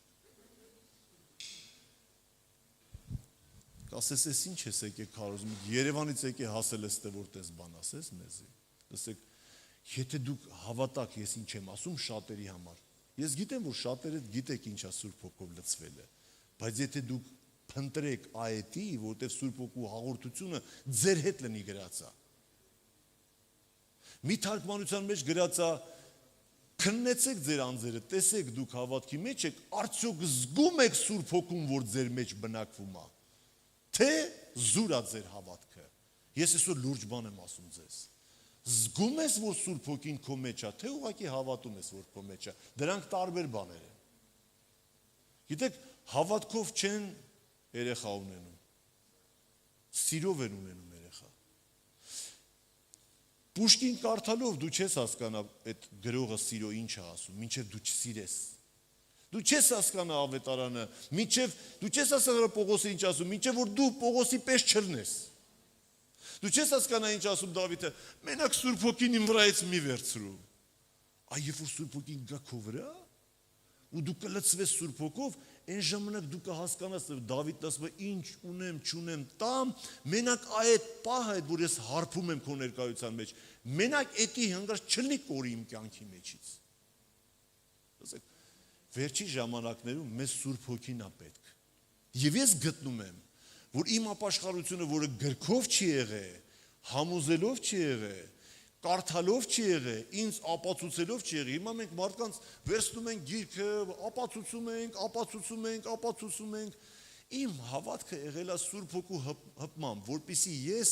B: Կասես, ես ինչ ես եկե քարոզում, Երևանից եկե հասել ես, որ տես բան ասես մեզի։ Լսեք, եթե դուք հավատաք, ես ինչ եմ ասում շատերի համար։ Ես գիտեմ, որ շատերը գիտեք ինչա Սուրբ Հոգով լցվելը, բայց եթե դուք փնտրեք այդի, որտեղ Սուրբ Հոգու հաղորդությունը ձեր հետ լինի գրածա։ Մի թարգմանության մեջ գրածա, քննեցեք ձեր անձերը, տեսեք դուք հավատքի մեջ եք, արդյոք զգում եք Սուրբ Հոգուն, որ ձեր մեջ բնակվում է, թե զուր է ձեր հավատքը։ Ես այսօր լուրջ բան եմ ասում ձեզ։ Զգում ես, որ Սուրբ Հոգին քո մեջ է, թե ուղղակի հավատում ես, որ քո մեջ է։ Դրանք տարբեր բաներ են։ Գիտեք, հավատքով չեն երեխա ունենում։ Սիրով են ունենում երեխա։ Պուշկին կարդալով դու չես հասկանա այդ գրողը սիրո ինչ է ասում, մինչև դու չսիրես։ Դու չես հասկանա ավետարանը, մինչև դու չես հասկանա Պողոսը ինչ ասում, մինչև որ դու Պողոսի պես չլնես։ Դու չես հասկանա ինչ ասում Դավիթը, մենակ Սուրբ Հոգին իմ վրայից մի վերցրու։ Այ երբ որ Սուրբ Հոգին գա քո վրա, ու դու կլցվես Սուրբ Հոգով, այն ժամանակ դու կհասկանաս, որ Դավիթն ասում է, ինչ ունեմ, չունեմ, տամ, մենակ այդ պահը, որ ես հարբում եմ քո ներկայության մեջ, մենակ էդի հանգած չլինի կորի իմ կյանքի մեջից։ Ասեք, վերջի ժամանակներում մեզ Սուրբ Հոգին է պետք։ Եվ ես գտնում եմ, որ իմ ապաշխարությունը, որը գրքով չի եղել, համոզելով չի եղել, կարդալով չի եղել, ինձ ապացուցելով չի եղել։ Հիմա մենք մարդկանց վերցնում ենք գիրքը, ապացուցում ենք։ Իմ հավատքը եղել է Սուրբ Հոգու հպմամբ, որպեսզի ես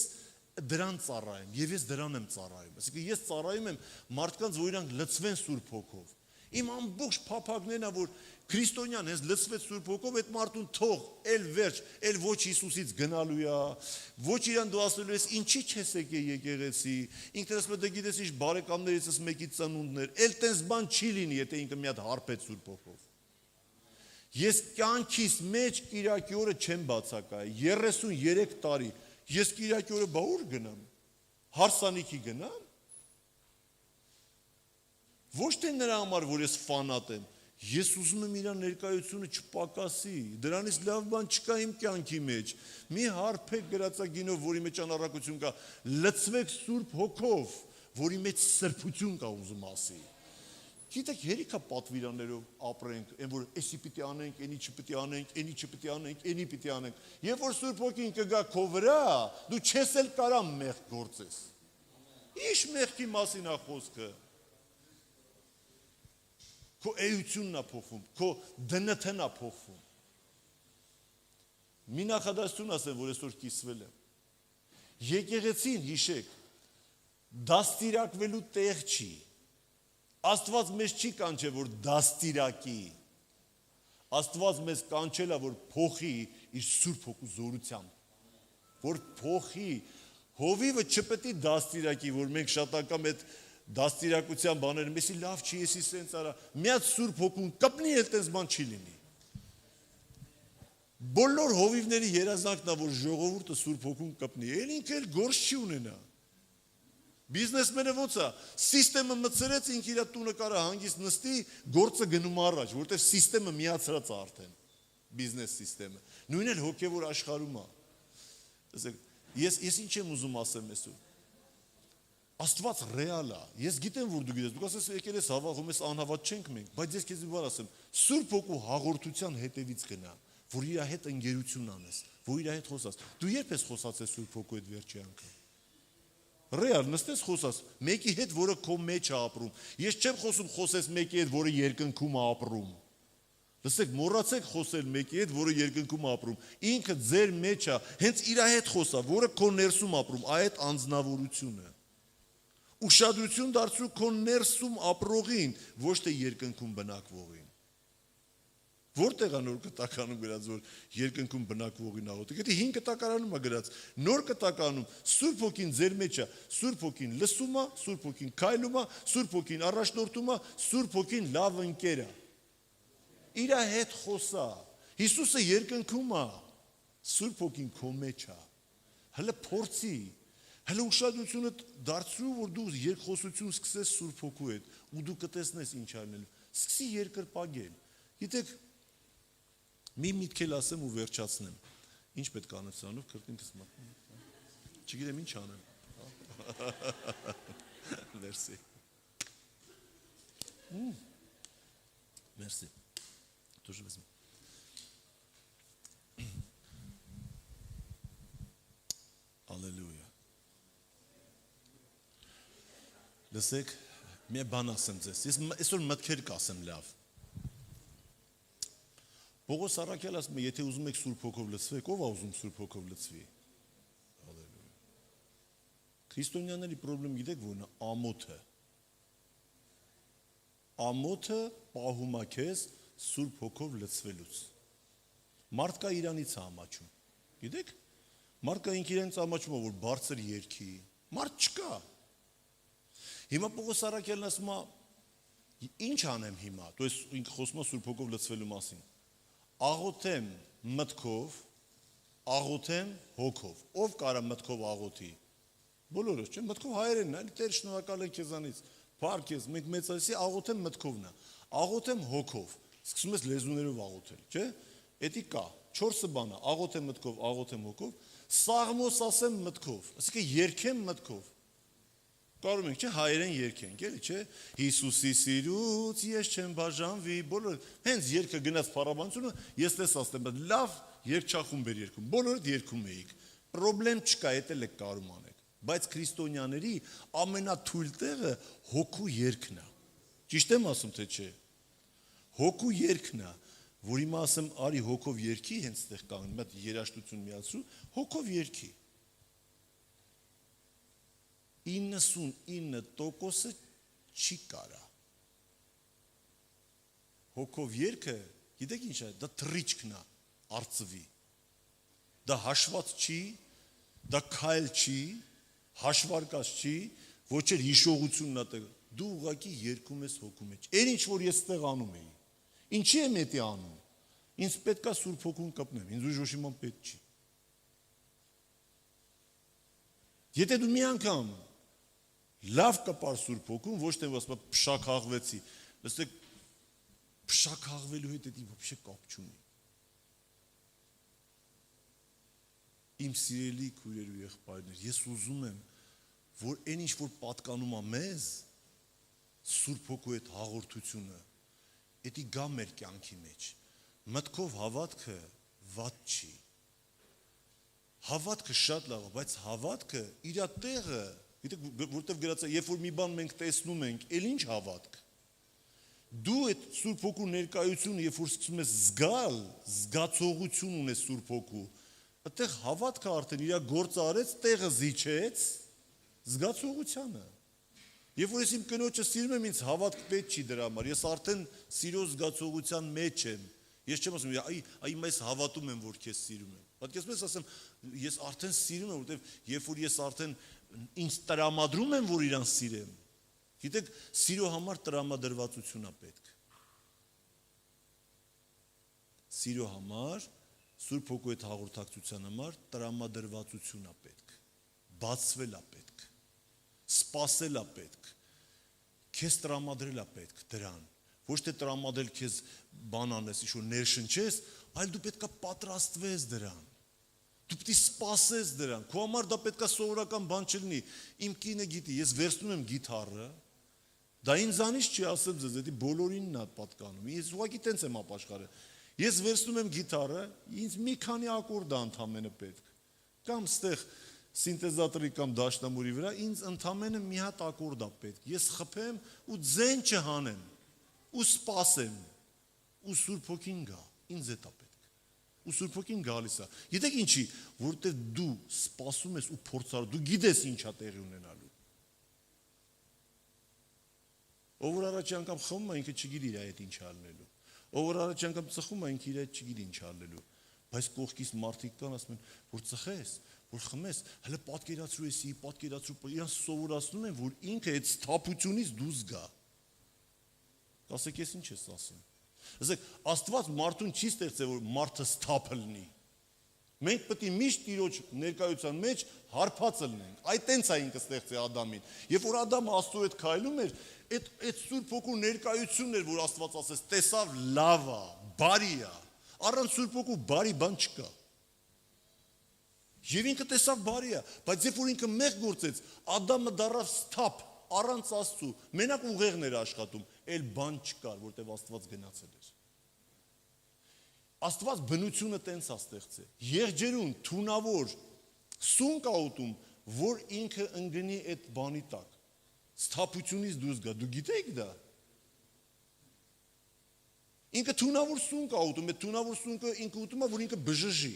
B: դրան ծառայեմ, եւ ես դրան եմ ծառայում։ Այսինքն ես ծառայում եմ մարդկանց, որ իրանք լցվեն Սուրբ Հոգով։ Իմ ամբողջ փափագներն է, որ քրիստոնյան հենց լցվեց Սուրբ Հոգով, այդ մարդուն թող, էլ վերջ, էլ ոչ Հիսուսից գնալու է, ոչ իրան դու ասելու ես, ինչի չես եկել եկեղեցի, ինքն ասում է, դե գիտես ինչ բարեկամներիցս մեկի ծնունդներ, էլ տես բան չի լինի, եթե ինքը մի հատ հարբեց Սուրբ Հոգով։ Ես կյանքիս մեջ Կիրակի օրը չեմ բացակայել, 33 տարի, ես Կիրակի օրը բա ուր գնամ, հարսանիքի գնամ, ոչ թե նրա համար, որ ես ֆանատ եմ, ես ուզում եմ իր ներկայությունը չպակասի, դրանից լավ բան չկա իմ կյանքի մեջ, մի հարբեք գրածագինով, որի մեջ անառակություն կա, լցվեք Սուրբ Հոգով, որի մեջ սրբություն կա ուզում ասի։ Գիտեք, հերիքա պատվիրաններով ապրենք, այն որ էսի պիտի անենք, էնի չպիտի անենք, էնի չպիտի անենք, էնի պիտի անենք։ Երբ որ Սուրբ Հոգին կգա քո վրա, դու չես էլ կարա մեղք գործես։ Ինչ մեղքի մասին է խոսքը։ Քո էությունն է փոխվում, քո ԴՆԹ-ն է փոխվում։ Մի նախադասություն ասեմ, որ այսօր կիսվել եմ։ Եկեղեցին հիշեք, դաստիարակվելու տեղ չի։ Աստված մեզ չի կանչել, որ դաստիարակի։ Աստված մեզ կանչել է, որ փոխի իր Սուրբ Հոգու զորությամբ։ Որ փոխի, հովիվը չպետք է դաստիարակի, որ մենք շատ անգամ այդ դաստիարակության բաները, մեսի լավ չի, եսի սենց արա, միած Սուրբ Հոգուն կպնի, էլ տես բան չի լինի։ Բոլոր հովիվների երազանքն է, որ ժողովուրդը Սուրբ Հոգուն կպնի, էլ ինքը էլ գործ չի ունենա։ Բիզնեսմենը ոնց է, սիստեմը մտցրեց, ինքը իր տունը կարա հանգիստ նստի, գործը գնում առաջ, որտեղ սիստեմը միացրած է արդեն, բիզնես սիստեմը։ Նույնն էլ հոգևոր աշխարհում է։ Ես ինչ եմ ուզում ասեմ այսօր։ Աստված ռեալ է։ Ես գիտեմ, որ դու գիտես, դուք ասես եկել ես հավաքում ես անհավատ չենք մենք, բայց ես քեզ բան ասեմ, Սուրբ Հոգու հաղորդության հետևից գնա, որ իր հետ ընկերություն անես, որ իր հետ խոսաս։ Դու երբ ես խոսացել Սուրբ Հոգու հետ վերջի անգամ։ Ռեալ նստես խոսած մեկի հետ, որը քո մեջ է ապրում։ Ես չեմ խոսում խոսես մեկի հետ, որը երկնքում է ապրում։ Լսեք, մոռացեք խոսել մեկի հետ, որը երկնքում է ապրում։ Ինքը ձեր մեջ է, հենց իր հետ խոսա, որը քո ներսում ապրում, այդ անձնավորությունը։ Ուշադրություն դարձրու քո ներսում ապրողին, ոչ թե երկնքում բնակվողին։ Որտեղ է նոր կտականում գրած, որ երկնքում բնակվողին աղոթի։ Գիտի 5 կտակարանում է գրած, նոր կտականում Սուրբ Հոգին ձեր մեջ է, Սուրբ Հոգին լսում է, Սուրբ Հոգին քայլում է, Սուրբ Հոգին առաջնորդում է, Սուրբ Հոգին լավ ընկեր է։ Իր հետ խոսա։ Հիսուսը երկնքում է, Սուրբ Հոգին քո մեջ է։ Հələ փորձի, հələ ուշադրությունը դարձրու, որ դու երկխոսություն սկսես Սուրբ Հոգու հետ, ու դու կտեսնես ինչ անելու։ Սկսի երկրպագել։ Գիտեք, մի միտքել ասեմ ու վերջացնեմ։ Ինչ պետք է անեմ սրանով, քրտինքս մատնում։ Չգիտեմ ինչ անեմ։ Մերսի։ Մերսի։ Դուժ վզմ։ Ալելույա։ Լսեք, մի բան ասեմ ձեզ։ Ես այսօր մտքեր կասեմ լավ։ Պողոս Առաքյալը ասում է, եթե ուզում եք Սուրբ Հոգով լցվեք, ով է ուզում Սուրբ Հոգով լցվի։ Հալելույա։ Քրիստոնյաների խնդրեմ գիտեք որն է, ամոթը։ Ամոթը պահում է քեզ Սուրբ Հոգով լցվելուց։ Մարդկա իրանից է ամաչում։ Գիտեք։ Մարդկա ինք իրենից ամաչում է, որ բարձր երգի։ Մարդ չկա։ Հիմա Պողոս Առաքյալն ասում է, ինչ անեմ հիմա։ Դու ես ինքը խոսում է Սուրբ Հոգով լցվելու մասին։ Աղոթեմ մտքով, աղոթեմ հոգով։ Ով կարա մտքով աղոթի։ Բոլորը, չէ՞, մտքով հայերենն է, Տեր շնորհակալ եմ քեզանից։ Փառք ես, մենք մեծացի աղոթեմ մտքովն է։ Աղոթեմ հոգով։ Սկսում ես լեզուներով աղոթել, չէ՞։ Էդի կա 4 բան է, աղոթեմ մտքով, աղոթեմ հոգով, սաղմոս ասեմ մտքով, այսինքն երգեմ մտքով։ Կարում ենք, չէ, հայերեն երգենք, էլի, չէ, Հիսուսի սիրուց ես չեմ բաժանվի, բոլոր, հենց երգը գնաց փառաբանությունը, ես տեսած եմ, լավ երգչախումբ էր երգում, բոլորդ երգում էիք, պրոբլեմ չկա, էդ էլ եք կարում անեք, բայց քրիստոնյաների ամենաթույլ տեղը հոգու երգն է, ճիշտ եմ ասում, թե չէ, հոգու երգն է, որ հիմա ասեմ, արի հոգով երգի, հենց տեղ կանգնում, այդ երաշտություն միացրու, հոգով երգի 99%-ը չի կարա։ Հոգով երգը, գիտեք ինչ է, դա թռիչքն է, արծվի։ Դա հաշված չի, դա քայլ չի, հաշվարկած չի, ոչ էլ հիշողությունն է, դու ուղղակի երգում ես հոգու մեջ։ Այն ինչ որ ես ստեղ անում էի։ Ինչի եմ էդի անում։ Ինձ պետք է Սուրբ Հոգուն կպնեմ, ինձ ուժ ոչինչ պետք չի։ Եթե դու մի անգամ լավ կպար Սուրբ Հոգուն, ոչ թե ասում փշակաղվեցի։ Լսեք, փշակաղվելու հետ դա ոобще կապ չունի։ Իմ սիրելի քույրեր ու եղբայրներ, ես ուզում եմ, որ այն ինչ որ պատկանում է մեզ, Սուրբ Հոգու հետ հաղորդությունը, դա գա մեր կյանքի մեջ։ Մտքով հավատքը վատ չի։ Հավատքը շատ լավ է, բայց հավատքը իր տեղը, գիտեք, որտեվ գրած է, երբ որ մի բան մենք տեսնում ենք, ել ինչ հավատք։ Դու այդ Սուրբ Հոգու ներկայությունը, երբ որ սկսում ես զգալ, զգացողություն ունես Սուրբ Հոգու, այդտեղ հավատքը արդեն իր գործը արեց, տեղը զիջեց զգացողությանը։ Երբ որ ես իմ կնոջը սիրում եմ, ինձ հավատք պետք չի դրա համար, ես արդեն սիրո զգացողության մեջ եմ։ Ես չեմ ասում, այ ես հավատում եմ, որ քեզ սիրում եմ։ Պատկերացնում ես, ասեմ, ես արդեն սիրում եմ, որովհետև երբ որ ես արդեն ինձ տրամադրում եմ, որ իրան սիրեմ։ Գիտեք, սիրո համար տրամադրվածություն է պետք։ Սիրո համար, Սուրբ Հոգու հետ հաղորդակցության համար տրամադրվածություն է պետք։ Բացվել է պետք։ Սպասել է պետք։ Քեզ տրամադրել է պետք դրան։ Ոչ թե տրամադրել քեզ բան անես, ինչ-որ ներշնչես, այլ դու պետք է պատրաստվես դրան։ Դու պետք է սպասես դրան։ Քո համար դա պետք է սովորական բան չլինի։ Իմ կինը գիտի, ես վերցնում եմ գիտարը, դա ինձանից չի ասեմ ձեզ, դա բոլորինն է պատկանում։ Ես ուղղակի տենց եմ ապաշխարել։ Ես վերցնում եմ գիտարը, ինձ մի քանի ակորդ է ընդամենը պետք։ Կամ ստեղ սինթեզատորի կամ դաշնամուրի վրա, ինձ ընդամենը մի հատ ակորդ է պետք։ Ես խփեմ ու ձեն չհանեմ, ու սպասեմ, ու Սուրբ Հոգին գա, ինձ է դա պետք։ Ու Սուրբ Հոգին գալիս է։ Գիտեք ինչի, որտեղ դու սպասում ես ու փորձառու, դու գիտես ինչա տեղի ունենալու։ Ով որ առաջի անգամ խմում է, ինքը չգիտի իր այդ ինչ ալնելու։ Ով որ առաջի անգամ ծխում է, ինքը իր այդ չգիտի ինչ ալնելու։ Բայց կողքից մարդիկ կան, ասում են, որ ծխես, որ խմես, հələ պատկերացրու էսի, պատկերացրու, իրանց սովորացնում են, որ ինքը այդ սթափությունից դուրս գա։ Ասեք, ես ինչ ես ասում։ Ասեք, Աստված մարդուն չի ստեղծել, որ մարդը սթափ լինի։ Մենք պետք է միշտ Տիրոջ ներկայության մեջ հարբած լինենք։ Այդ տենց է ինքը ստեղծել Ադամին։ Երբ որ Ադամը Աստծո հետ քայլում էր, այդ Սուրբ Հոգու ներկայությունն էր, որ Աստված ասեց, տեսավ լավ է, բարի է։ Առանց Սուրբ Հոգու բարի բան չկա։ Եվ ինքը տեսավ բարի է, բայց երբ որ ինքը մեղ գործեց, Ադամը դառավ սթափ, առանց Աստծու, մենակ ուղեղն էր աշխատում, այլ բան չկար, որտեղ Աստված գնացել էր։ Աստված բնությունը տենց է ստեղծել։ Եղջերուն, թունավոր, սուն կա ուտում, որ ինքը ընկնի այդ բանի տակ։ Սթափությունից դուրս գա, դու գիտեք դա։ Ինքը թունավոր սուն կա ուտում, այդ թունավոր սունը ինքը ուտում է, որ ինքը բժժի։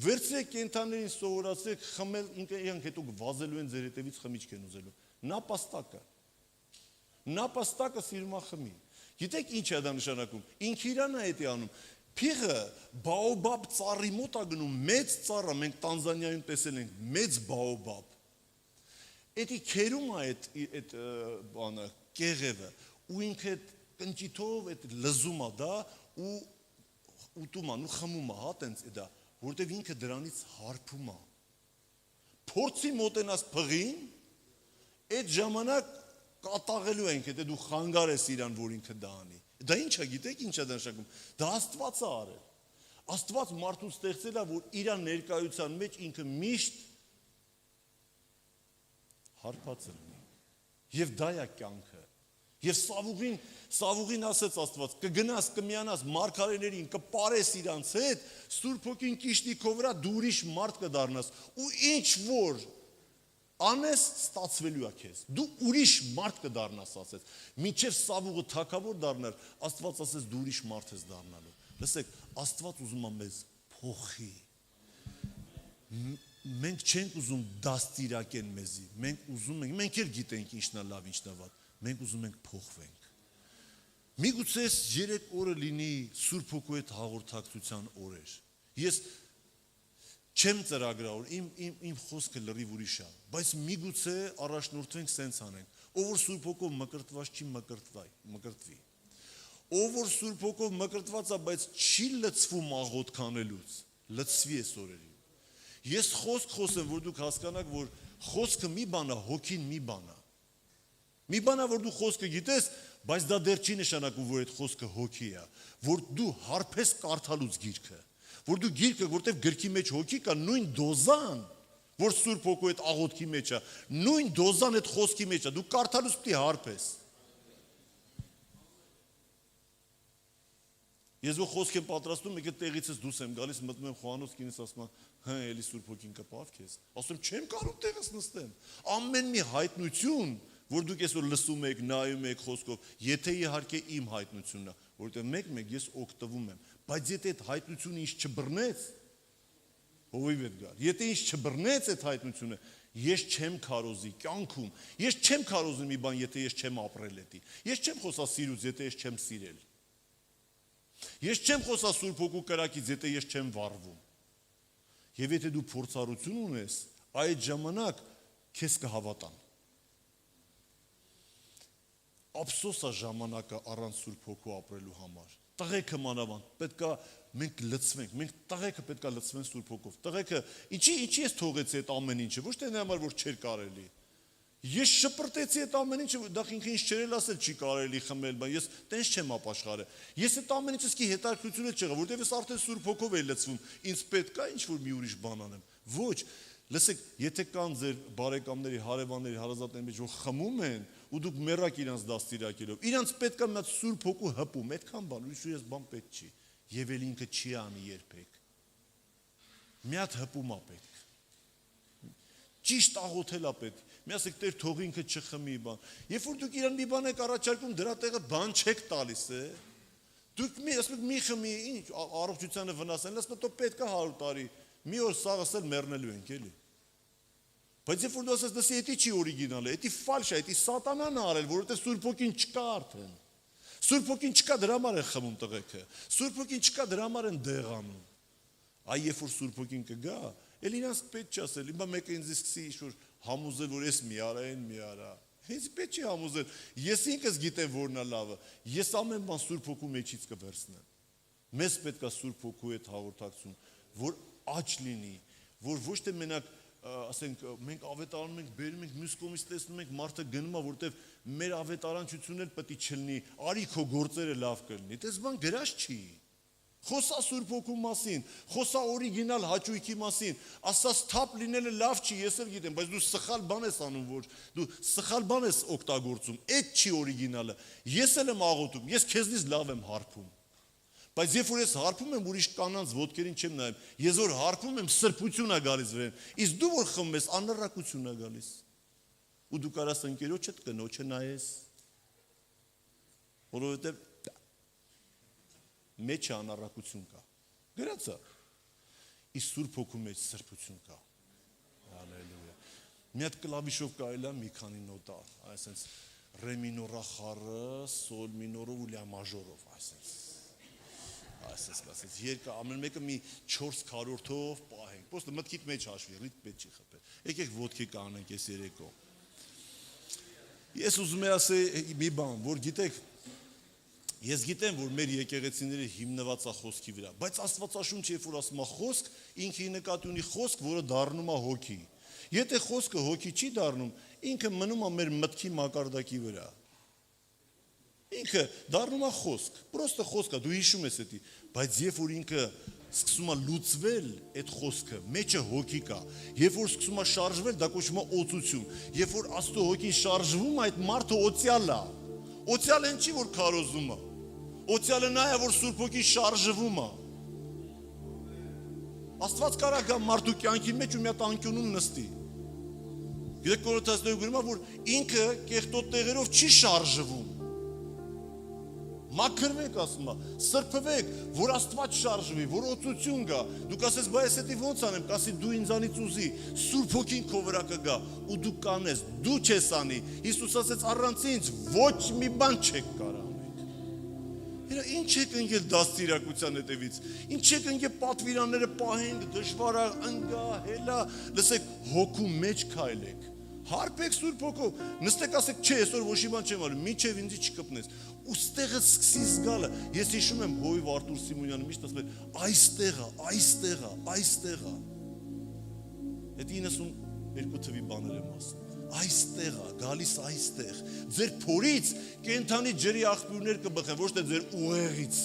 B: Վերցրեք կենթաներին սովորացրեք խմել, ինքը իրանք հետո վազելու են ձեր հետևից խմիչք են ուզելու։ Նապաստակը սիրում է խմի։ Գիտեք ինչ է դա նշանակում։ Ինքը իրան է դա անում։ Փիղը բաոբաբ ծառի մոտ է գնում, մեծ ծառը, մենք Տանզանիայում տեսել ենք, մեծ բաոբաբ։ Էդի քերում է այդ բանը, կեղևը, ու ինքը կնճիթով այդ լզում է դա ու ուտում է, ու խմում է, հա տենց դա, որտեվ ինքը դրանից հարբում է։ Փորձի մոտենաս փղին, այդ ժամանակ կատաղելու ենք, եթե դու խանգար ես իրան, որ ինքը դա անի։ Դա ինչ է, գիտեք ինչ է դա նշանակում։ Դա Աստված է արել։ Աստված մարդուն ստեղծել է, որ իր ներկայության մեջ ինքը միշտ հարբած լինի։ Եվ դա է կյանքը։ Եվ Սավուղին ասեց Աստված, կգնաս, կմիանաս մարգարեներին, կպարես իրանց հետ, Սուրբ Հոգին կիշտի քո վրա, դու ուրիշ մարդ կդառնաս, ու ինչ որ անես ստացվելու է քեզ։ Դու ուրիշ մարդ կդառնաս, ասեց։ Մինչև Սավուղը թագավոր դառնար, Աստված ասեց դու ուրիշ մարդ ես դառնալու։ Լսեք, Աստված ուզում է մեզ փոխի։ Մենք չենք ուզում դաստիարակեն մեզի։ Մենք ուզում ենք, մենք էլ գիտենք ինչն է լավ, ինչն է վատ։ Մենք ուզում ենք փոխվենք։ Միգուցե 3 օրը լինի Սուրբ Հոգու հետ հաղորդակցության օրեր։ Ես չեմ ծրագրավոր, իմ խոսքը լրիվ ուրիշ է, բայց միգուցե առաջնորդվենք սենց անենք, ով որ Սուրբ Հոգով մկրտված չի մկրտվի, ով որ Սուրբ Հոգով մկրտված է, բայց չի լցվում աղոթք անելուց, լցվի այս օրերին։ Ես խոսք խոսեմ, որ դուք հասկանաք, որ խոսքը մի բան է, հոգին մի բան է։ Մի բան է, որ դու խոսքը գիտես, բայց դա դեռ չի նշանակում, որ այդ խոսքը հոգի է, որ դու հարբես կարդալուց գիրքը, որ դու գիրքը, որտեղ գրքի մեջ հոգի կա, նույն դոզան, որ Սուրբ Հոգու այդ աղոթքի մեջ է, նույն դոզան այդ խոսքի մեջ է, դու կարդալուց պիտի հարբես։ Ես որ խոսք եմ պատրաստում, եկե տեղից ես դուրս եմ գալիս, մտնում եմ խոհանոց, կինս ասում է, հա, էլի Սուրբ Հոգին կպավ քեզ։ Ասում եմ, չեմ կարող տեղս նստեմ։ Ամեն մի հայտնություն, որ դուք այսօր լսում եք, նայում եք խոսքով, եթե իհարկե իմ հայտնությունն է, որովհետև մեկ ես օգտվում եմ, բայց եթե այդ հայտնությունը ինձ չբռնեց, հովիվ հետ գալ։ Եթե ինձ չբռնեց այդ հայտնությունը, ես չեմ քարոզի կյանքում։ Ես չեմ քարոզի մի բան, եթե ես չեմ ապրել էդի։ Ես չեմ խոսա սիրուց, եթե ես չեմ սիրել։ Ես չեմ խոսա Սուրբ Հոգու կրակից, եթե ես չեմ վառվում։ Եվ եթե դու փորձառություն ունես, այդ ժամանակ քեզ կհավատան։ Ափսոս է ժամանակը առանց Սուրբ Հոգու ապրելու համար։ Տղեկը մանավանդ պետքա մենք լցվենք, մենք տղեկը պետքա լցվեն Սուրբ Հոգով։ Տղեկը ինչի ես թողեցի այդ ամեն ինչը, ոչ թե նա համար որ չէր կարելի։ Ես շպրտեցի այդ ամեն ինչը, դա ինքը ինձ չերել ասել չի կարելի խմել, բայց ես տենց չեմ ապաշխարել։ Ես այդ ամեն ինչը սկի հետաքրքրություն էլ չեղա, որտեղ ես արդեն Սուրբ Հոգով եմ լցվում։ Ինձ պետքա ինչ որ մի ուրիշ բան անեմ։ Ոչ, լսեք, եթե կան ձեր բարեկամների, հարևանների, հարազատների մեջ որ խմում են, ու դուք մեռակ իրանց դաստիարակելով, իրանց պետքա մի հատ Սուրբ Հոգու հպում, այդքան բան, ուրիշ բան պետք չի։ Եվ էլ ինքը չի անի երբեք։ Մի հատ հպում է պետք։ Ճիշտ աղոթել է պետք։ Մի ասեք Տեր թող ինքը չխմի բան։ Երբ որ դուք իրան մի բան եք առաջարկում, դրա տեղը բան չեք տալիս, է։ Դուք ասում եք մի խմի, ինչ առողջությանը վնասեն, ասում եք պետք է 100 տարի։ Մի օր սաղս էլ մեռնելու ենք, էլի։ Բայց երբ որ դու ասես, դասի էդի չի օրիգինալ է, էդի ֆալշ է, էդի սատանան է արել, որովհետև Սուրբ Հոգին չկա արդեն։ Սուրբ Հոգին չկա, դրա համար են խմում տղեկը։ Սուրբ Հոգին չկա, դրա համար են դեղանում։ Այ երբ որ Սուրբ Հոգին կգա, էլ իրանց պետք չի ասել, հիմա մեկը ինձ սկսի ինչ-որ համոզել, որ ես մի արա, այն մի արա։ Ինձ պետք չի համոզել։ Ես ինքս գիտեմ որն է լավը։ Ես ամեն բան Սուրբ Հոգու մեջից կվերցնեմ։ Մեզ պետք է Սուրբ Հոգու հետ հաղորդակցություն, որ աճ լինի, որ ոչ թե մենակ ասենք մենք ավետարանում ենք, բերում ենք, մյուս կողմից տեսնում ենք մարդը գնում է, որտեվ մեր ավետարանչությունն էլ պետք է չլինի, արի քո գործերը լավ կլինի։ Դες բան գրած չի։ Խոսա Սուրբ Հոգու մասին, խոսա օրիգինալ հաճույքի մասին, ասած թափ լինելը լավ չի, ես էլ գիտեմ, բայց դու սխալ բան ես անում, որ դու սխալ բան ես օգտագործում, այդ չի օրիգինալը։ Ես էլ եմ աղոթում, ես քեզնից լավ եմ հարբում։ Բայց երբ որ ես հարբում եմ, ուրիշ կանանց ոտքերին չեմ նայում, ես որ հարբում եմ, սրբություն է գալիս վրան, իսկ դու որ խմում ես, աննռակություն է գալիս։ Ու դու կարաս ընկերոջդ կնոջը նայես, որովհետև մեջը անառակություն կա։ Գրած է։ Իսկ Սուրբ Հոգու մեջ սրբություն կա։ Հալելույա։ Մի հատ կլավիշով կարելի է մի քանի նոտա, այսպես ռե մինորը խառը, սոլ մինորով ու լա մաժորով, այսպես ասած երկը ամեն մեկը մի 4 քառորդով պահենք։ Պոստը մտքիդ մեջ հաշվի, ռիթ պետք չի խփել։ Եկեք ոտքի կանենք այս երեկո։ Ես ուզում եմ ասել մի բան, որ գիտեք, ես գիտեմ, որ մեր եկեղեցիները հիմնված է խոսքի վրա, բայց Աստվածաշունչը երբ որ ասում է խոսք, ինքը նկատի ունի խոսք, որը դառնում է հոգի։ Եթե խոսքը հոգի չի դառնում, ինքը մնում է մեր մտքի մակարդակի վրա։ Ինքը դառնում է խոսք, պրոստը խոսք է, դու հիշում ես էդի, բայց երբ որ ինքը սկսում է լուծվել այդ խոսքը, մեջը հոգի կա, երբ որ սկսում է շարժվել, դա կոչվում է օծություն, երբ որ Աստծո հոգին շարժվում, այդ մարդը օծյալ է, օծյալ են չի, որ քարոզում է, օծյալը նա է, որ Սուրբ Հոգին շարժվում է, Աստված կարա գա մարդու կյանքի մեջ ու մի հատ անկյունում նստի, գիտեք Կորինթացիներին գրում է, որ ինքը կեղտոտ տեղերով չի շարժվում, մաքրվեք ասում է, սրբվեք, որ Աստված շարժվի, որ օծություն գա։ Դուք ասես, բայց էդի ոնց անեմ, կասի դու ինձանից ուզի, Սուրբ Հոգին քո վրա կգա, ու դու կանես, դու չես անի։ Հիսուս ասեց առանց ինձ ոչ մի բան չեք կարող անել։ Ինչ եք ընկել դաստիարակության հետևից։ Ինչ եք ընկել պատվիրանները պահենք, դժվար է, ընկա, հելա, լսեք, հոգու մեջ քայլեք։ Հարբեք Սուրբ Հոգով, նստեք ասեք, չէ, այսօր ոչ մի բան չեմ անում, մինչև ինձ չկպնես։ Ու ստեղը սկսի զգալը։ Ես հիշում եմ Հովիվ Արտուր Սիմոնյանը միշտ ասում էր, այստեղ է։ Այդ 92 թվի բաներ եմ ասում։ Այստեղ է, գալիս այստեղ։ Ձեր փորից կենթանի ջրի աղբյուրներ կբխեն, ոչ թե ձեր ուղեղից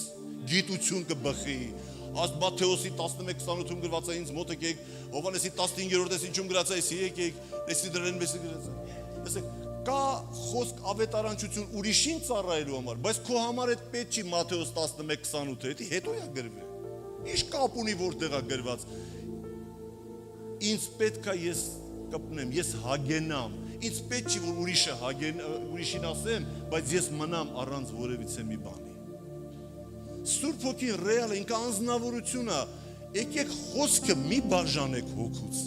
B: գիտություն կբխի։ Մատթեոսի 11:28-ում գրված է ինձ մոտ եկեք, Հովհաննեսի 15-րդ դեսիչում գրած է, եկեք, լսի դրեն մեսի գրած է։ Լսեք, կա խոսք ավետարանչություն ուրիշին ծառայելու համար, բայց քո համար այդ պետք չի Մատթեոս 11:28-ը, դա հետո է գրվել։ Ինչ կապ ունի որտեղ է գրված։ Ինձ պետք է ես կպնեմ, ես հագենամ։ Ինձ պետք չի որ ուրիշին ասեմ, բայց ես մնամ առանց որևիցե մի բանի։ Սուրբ Հոգին ռեալ է, ինքը անձնավորություն է։ Եկեք խոսքը մի բաժանեք հոգուց։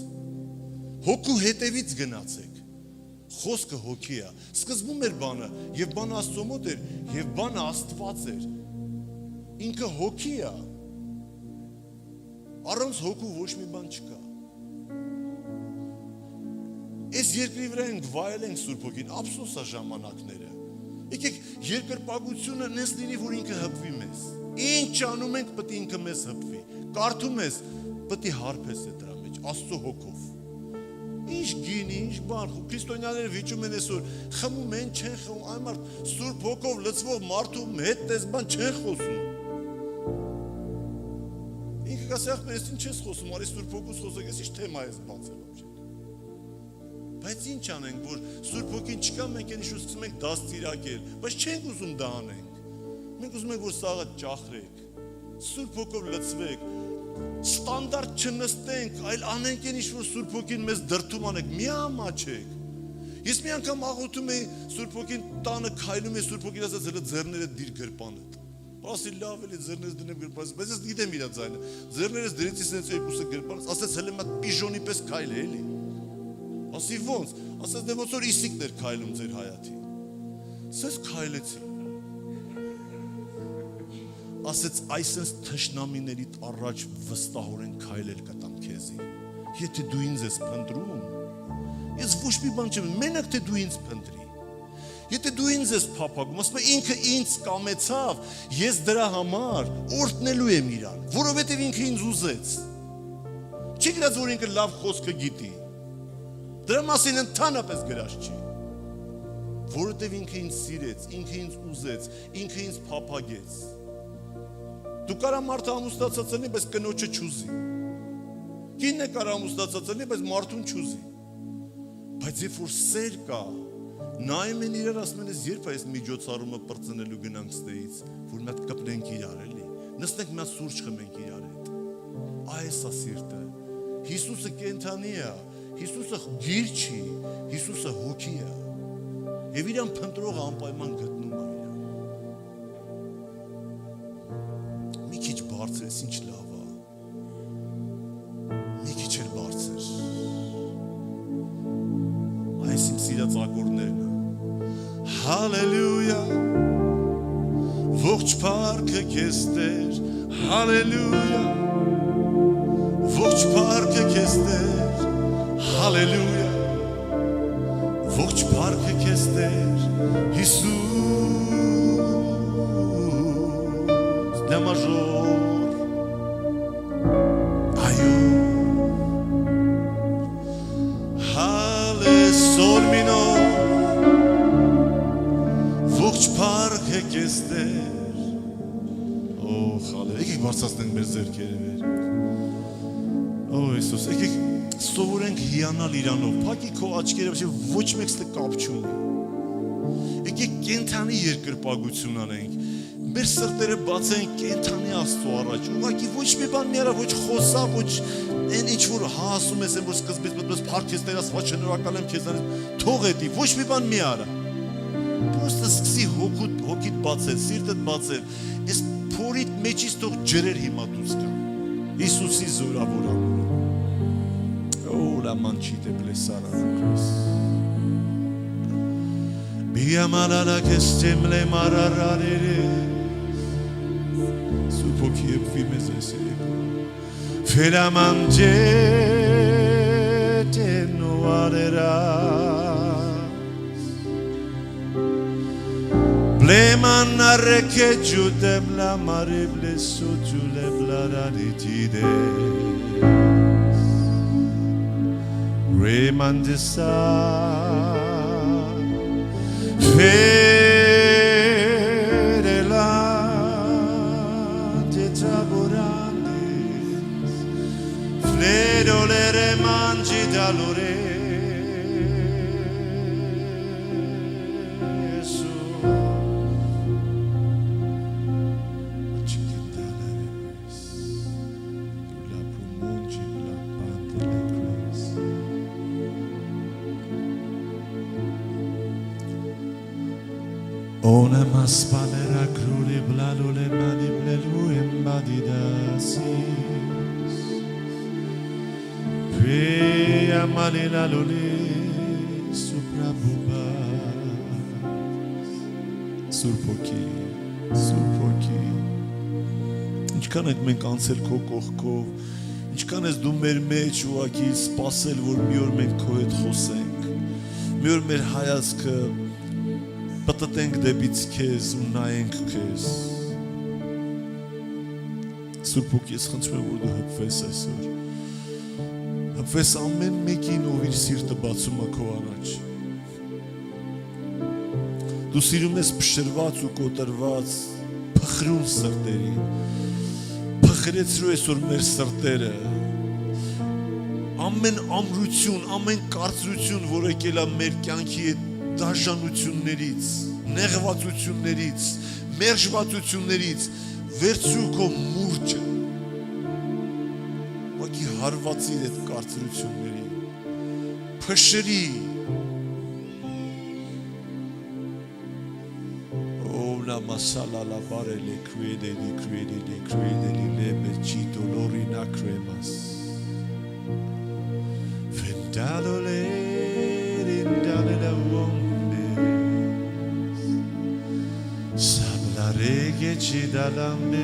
B: Հոգու հետևից գնացեք։ Խոսքը հոգի է։ Սկզբում էր բանը, եւ բանը Աստծո մոտ էր, եւ բանը Աստված էր։ Ինքը հոգի է։ Առանց հոգու ոչ մի բան չկա։ Այս երկրի վրա ենք վայել ենք Սուրբ Հոգին, ափսոս է ժամանակները։ Եկեք երկրպագությունը նես լինի, որ ինքը հպվի մեզ։ Ինչ անում ենք, պետք է ինքը մեզ հպվի։ Կարդում ես, պետք է հարբես է դրա մեջ, Աստծո հոգով։ Ինչ գինի, ինչ բան, քրիստոնյաները վիճում են այսօր, խմում են, չեն խմում, այն մարդ Սուրբ Հոգով լցվող մարդու հետ տես բան չեն խոսում։ Ինքը կասի ախպեր, ես ինչ ես խոսում, արի Սուրբ Հոգուց խոսեք, ես ինչ թեմա ես բացել ոչ։ Բայց ինչ անենք, որ Սուրբ Հոգին չկա, մենք այն ինչ ուզում ենք դաստիարակել, բայց չենք ուզում դա անենք։ Մենք ուզում ենք, որ սաղը ճախրեք, Սուրբ Հոգով լցվեք, Ստանդարտ չնստենք, այլ անենք այն ինչ-որ Սուրբ Հոգին մեզ դրդում անենք, մի ամաչեք։ Ես մի անգամ աղոթում էի, Սուրբ Հոգին տանը քայլում է, Սուրբ Հոգին ասաց հələ ձեռներդ դիր գրպանդ։ Ասի լավ էլի ձեռներս դնեմ գրպանից, բայց ես գիտեմ իր ձայնը։ Ձեռներս դրեցի սենց երկուսը գրպանից, ասաց հələ մատ պիժոնի պես քայլ է էլի։ Ասի ոնց, ասաց դե ոնց որ իսիկներ քայլում ձեր հայաթի։ Սենց քայլեցի։ Ասեց այսպես թշնամիներիդ առաջ վստահորեն քայլել կտամ քեզի։ Եթե դու ինձ ես փնտրում, ես ոչ մի բան չեմ, մենակ թե դու ինձ փնտրի։ Եթե դու ինձ ես փափագում, ասում եմ ինքը ինձ կամեցավ, ես դրա համար օրհնելու եմ իրան, որովհետև ինքը ինձ ուզեց։ Չի գրած որ ինքը լավ խոսքը գիտի։ Դրա մասին ընդհանրապես գրած չի։ Որովհետև ինքը ինձ սիրեց, ինքը ինձ ուզեց, ինքը ինձ փափագեց։ Դու կարա մարդը ամուսնացած լինի, բայց կնոջը չուզի։ Կինն է կարա ամուսնացած լինի, բայց մարդուն չուզի։ Բայց երբ որ սեր կա, նայում են իրար, ասում են, երբ է այս միջոցառումը պրծնելու գնանք ստեից, որ մի հատ կպնենք իրար, էլի, նստենք մի հատ սուրճ խմենք իրար հետ։ Այս է սիրտը։ Հիսուսը կենդանի է, Հիսուսը գիր չի, Հիսուսը հոգի է։ Եվ իրան փնտրողը անպայման գտնում է իրան։ Մի քիչ բարձր ես, ինչ լավ է։ Մի քիչ էլ բարձր։ Այս իմ սիրած ակորդներն է։ Հալելույա, ողջ փառքը քեզ Տեր, հալելույա, ողջ փառքը քեզ Տեր, հալելույա, ողջ փառքը քեզ Տեր, Հիսուս, դե մաժոր, այո, հալե սոր մինոր, ողջ փառքը քեզ Տեր, օ խալե, եկեք բարձրացնենք մեր ձեռքերը վեր, օ Հիսուս, եկեք սովորենք հիանալ իրանով, փակի քո աչքերը, പക്ഷേ ոչ մեկը կապ չունի, եկեք կենթանի երկրպագություն անենք, մեր սրտերը բացենք կենթանի Աստծո առաջ, ուղղակի ոչ մի բան մի արա, ոչ խոսա, ոչ այն ինչ որ հասում ես, որ սկզբից մտած փառքես Տեր Աստված, շնորհակալ եմ քեզանից, թող էդի, ոչ մի բան մի արա։ Պրոստը սկսի հոգիդ բացել, սիրտդ բացել, այս փորիդ մեջից թող ջրեր հիմա դուրս գան։ Հիսուսի զորավոր անունով։ Օ լա մանչիտե բլեսարա քրիս։ Բիամալալա քեստեմ լե մարարարերը։ Սուփոքի եփվի մեզ այս երեկո։ Ֆելամանջե տենուարերա Plemanare che giudem la marible sotule blaraditide Remandesa Fedela te taborandis Fledolere mangi dalore Ona maspalera crule blalule maniblelu embadidasis Pea malila lule suprabubas Surpoki Ինչքան ենք մենք անցել քո կողքով Ինչքան ես դու մեր մեջ ուղղակի սպասել որ մի օր մենք քո հետ խոսենք Մի օր մեր հայացքը Պատտենք դեպից քեզ ու նայենք քեզ Սուրբ ես խնդրում եմ որ դու հպվես այսօր Հպվես ամեն մեկին ով իր սիրտը բացում է քո առաջ Դու սիրում ես փշրված ու կոտրված փխրուն սրտերին Փխրեցրու այսօր մեր սրտերը Ամեն ամրություն, ամեն կարծրություն որ եկել է մեր կյանքի հետ դաժանություններից, նեղվածություններից, մերժվածություններից վերցրու քո մուրճը հարվածիր այդ կարծրությունների, փշրի Masala la barele credeli lebe cito lorina cremas Vendalo le rindale la wombes Sabla rege ci dalambes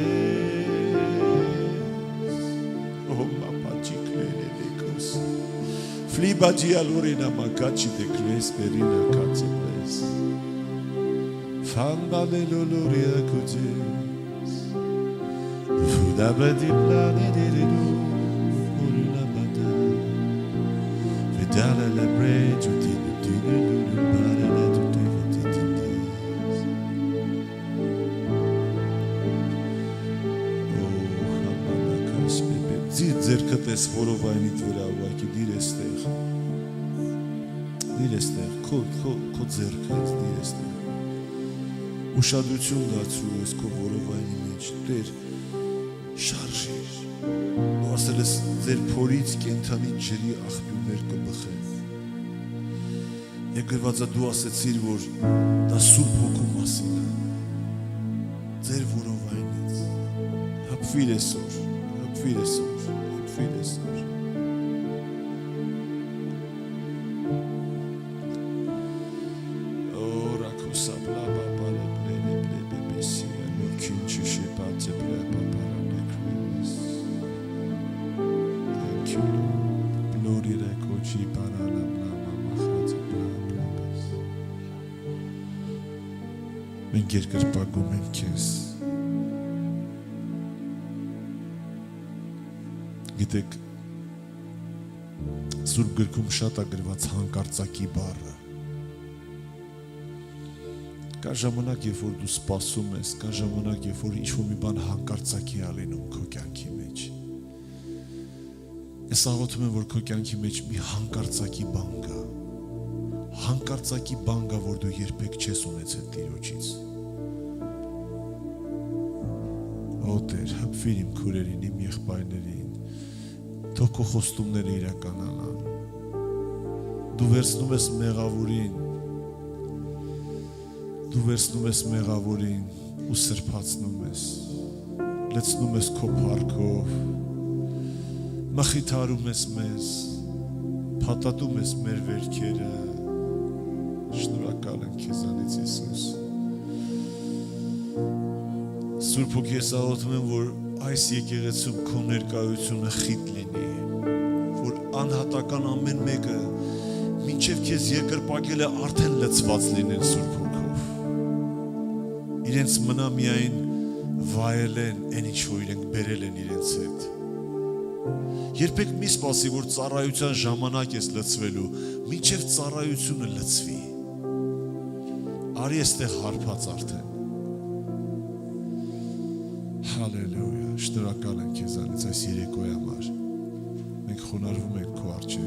B: Oh ma paciclele le cos Flibaci alorina macaci de cres perina caziples Fambale loloria kutis Fudabadi plane de do Urula bada Vidala la brejo Tinu tinu lulu Barala tu teva titindis Oh hamana kas pepe Zid zerkates vorovajnit vira Uaki direstech Direstech Kod zerkat direstech Ուշադրություն դարձրու ես քո որովայնի մեջ, Տեր, շարժիր, ու ասել ես ձեր փորից կենթանի ջրի աղբյուրներ կբխեն։ Եվ գրված է դու ասեցիր, որ դա Սուրբ Հոգու մասին է, ձեր որովայնից, հպվիր այսօր, հպվիր այսօր, հպվիր այսօր։ Մենք երկրպագում ենք քեզ Գիտեք Սուրբ գրքում շատ է գրված հանկարծակի բառը Կա ժամանակ, երբ որ դու սպասում ես, կա ժամանակ, երբ որ ինչ-որ մի բան հանկարծակի է լինում քո կյանքի մեջ Ես աղոթում եմ, որ քո կյանքի մեջ մի հանկարծակի բան կա Հանկարծակի բան կա, որ դու երբեք չես ունեցել Տիրոջից Ո Տեր, հպվիր իմ քուրերին, իմ եղբայրներին, թող քո խոստումները իրականանան Դու վերցնում ես մեղավորին ու սրբացնում ես լցնում ես քո փառքով մխիթարում ես մեզ փաթաթում ես մեր վերքերը շնորհակալ եմ քեզանից Հիսուս Սուրբ Հոգի ես աղոթում եմ, որ այս եկեղեցում քո ներկայությունը խիտ լինի, որ անհատական ամեն մեկը մինչև քեզ երկրպագել է արդեն լցված լինեն Սուրբ Հոգով։ Իրենց մնա միայն վայելեն այն ինչ որ իրենք բերել են իրենց հետ։ Երբեք մի սպասի, որ ծառայության ժամանակ ես լցվելու, մինչև ծառայությունը լցվի։ Արի այստեղ հարբած արդեն։ Հալելույա, շնորհակալ եմ քեզանից այս երեկոյի համար։ Մենք խոնարհվում ենք քո առջև։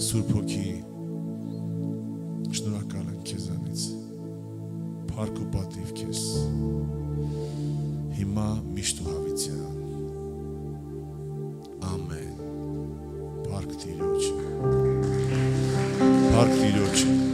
B: Սուրբ Հոգի, շնորհակալ եմ քեզանից։ Փառք ու պատիվ քեզ։ Հիմա միշտ ու հավիտյան։ Ամեն։ Փառք Տիրոջ։ Փառք Տիրոջ։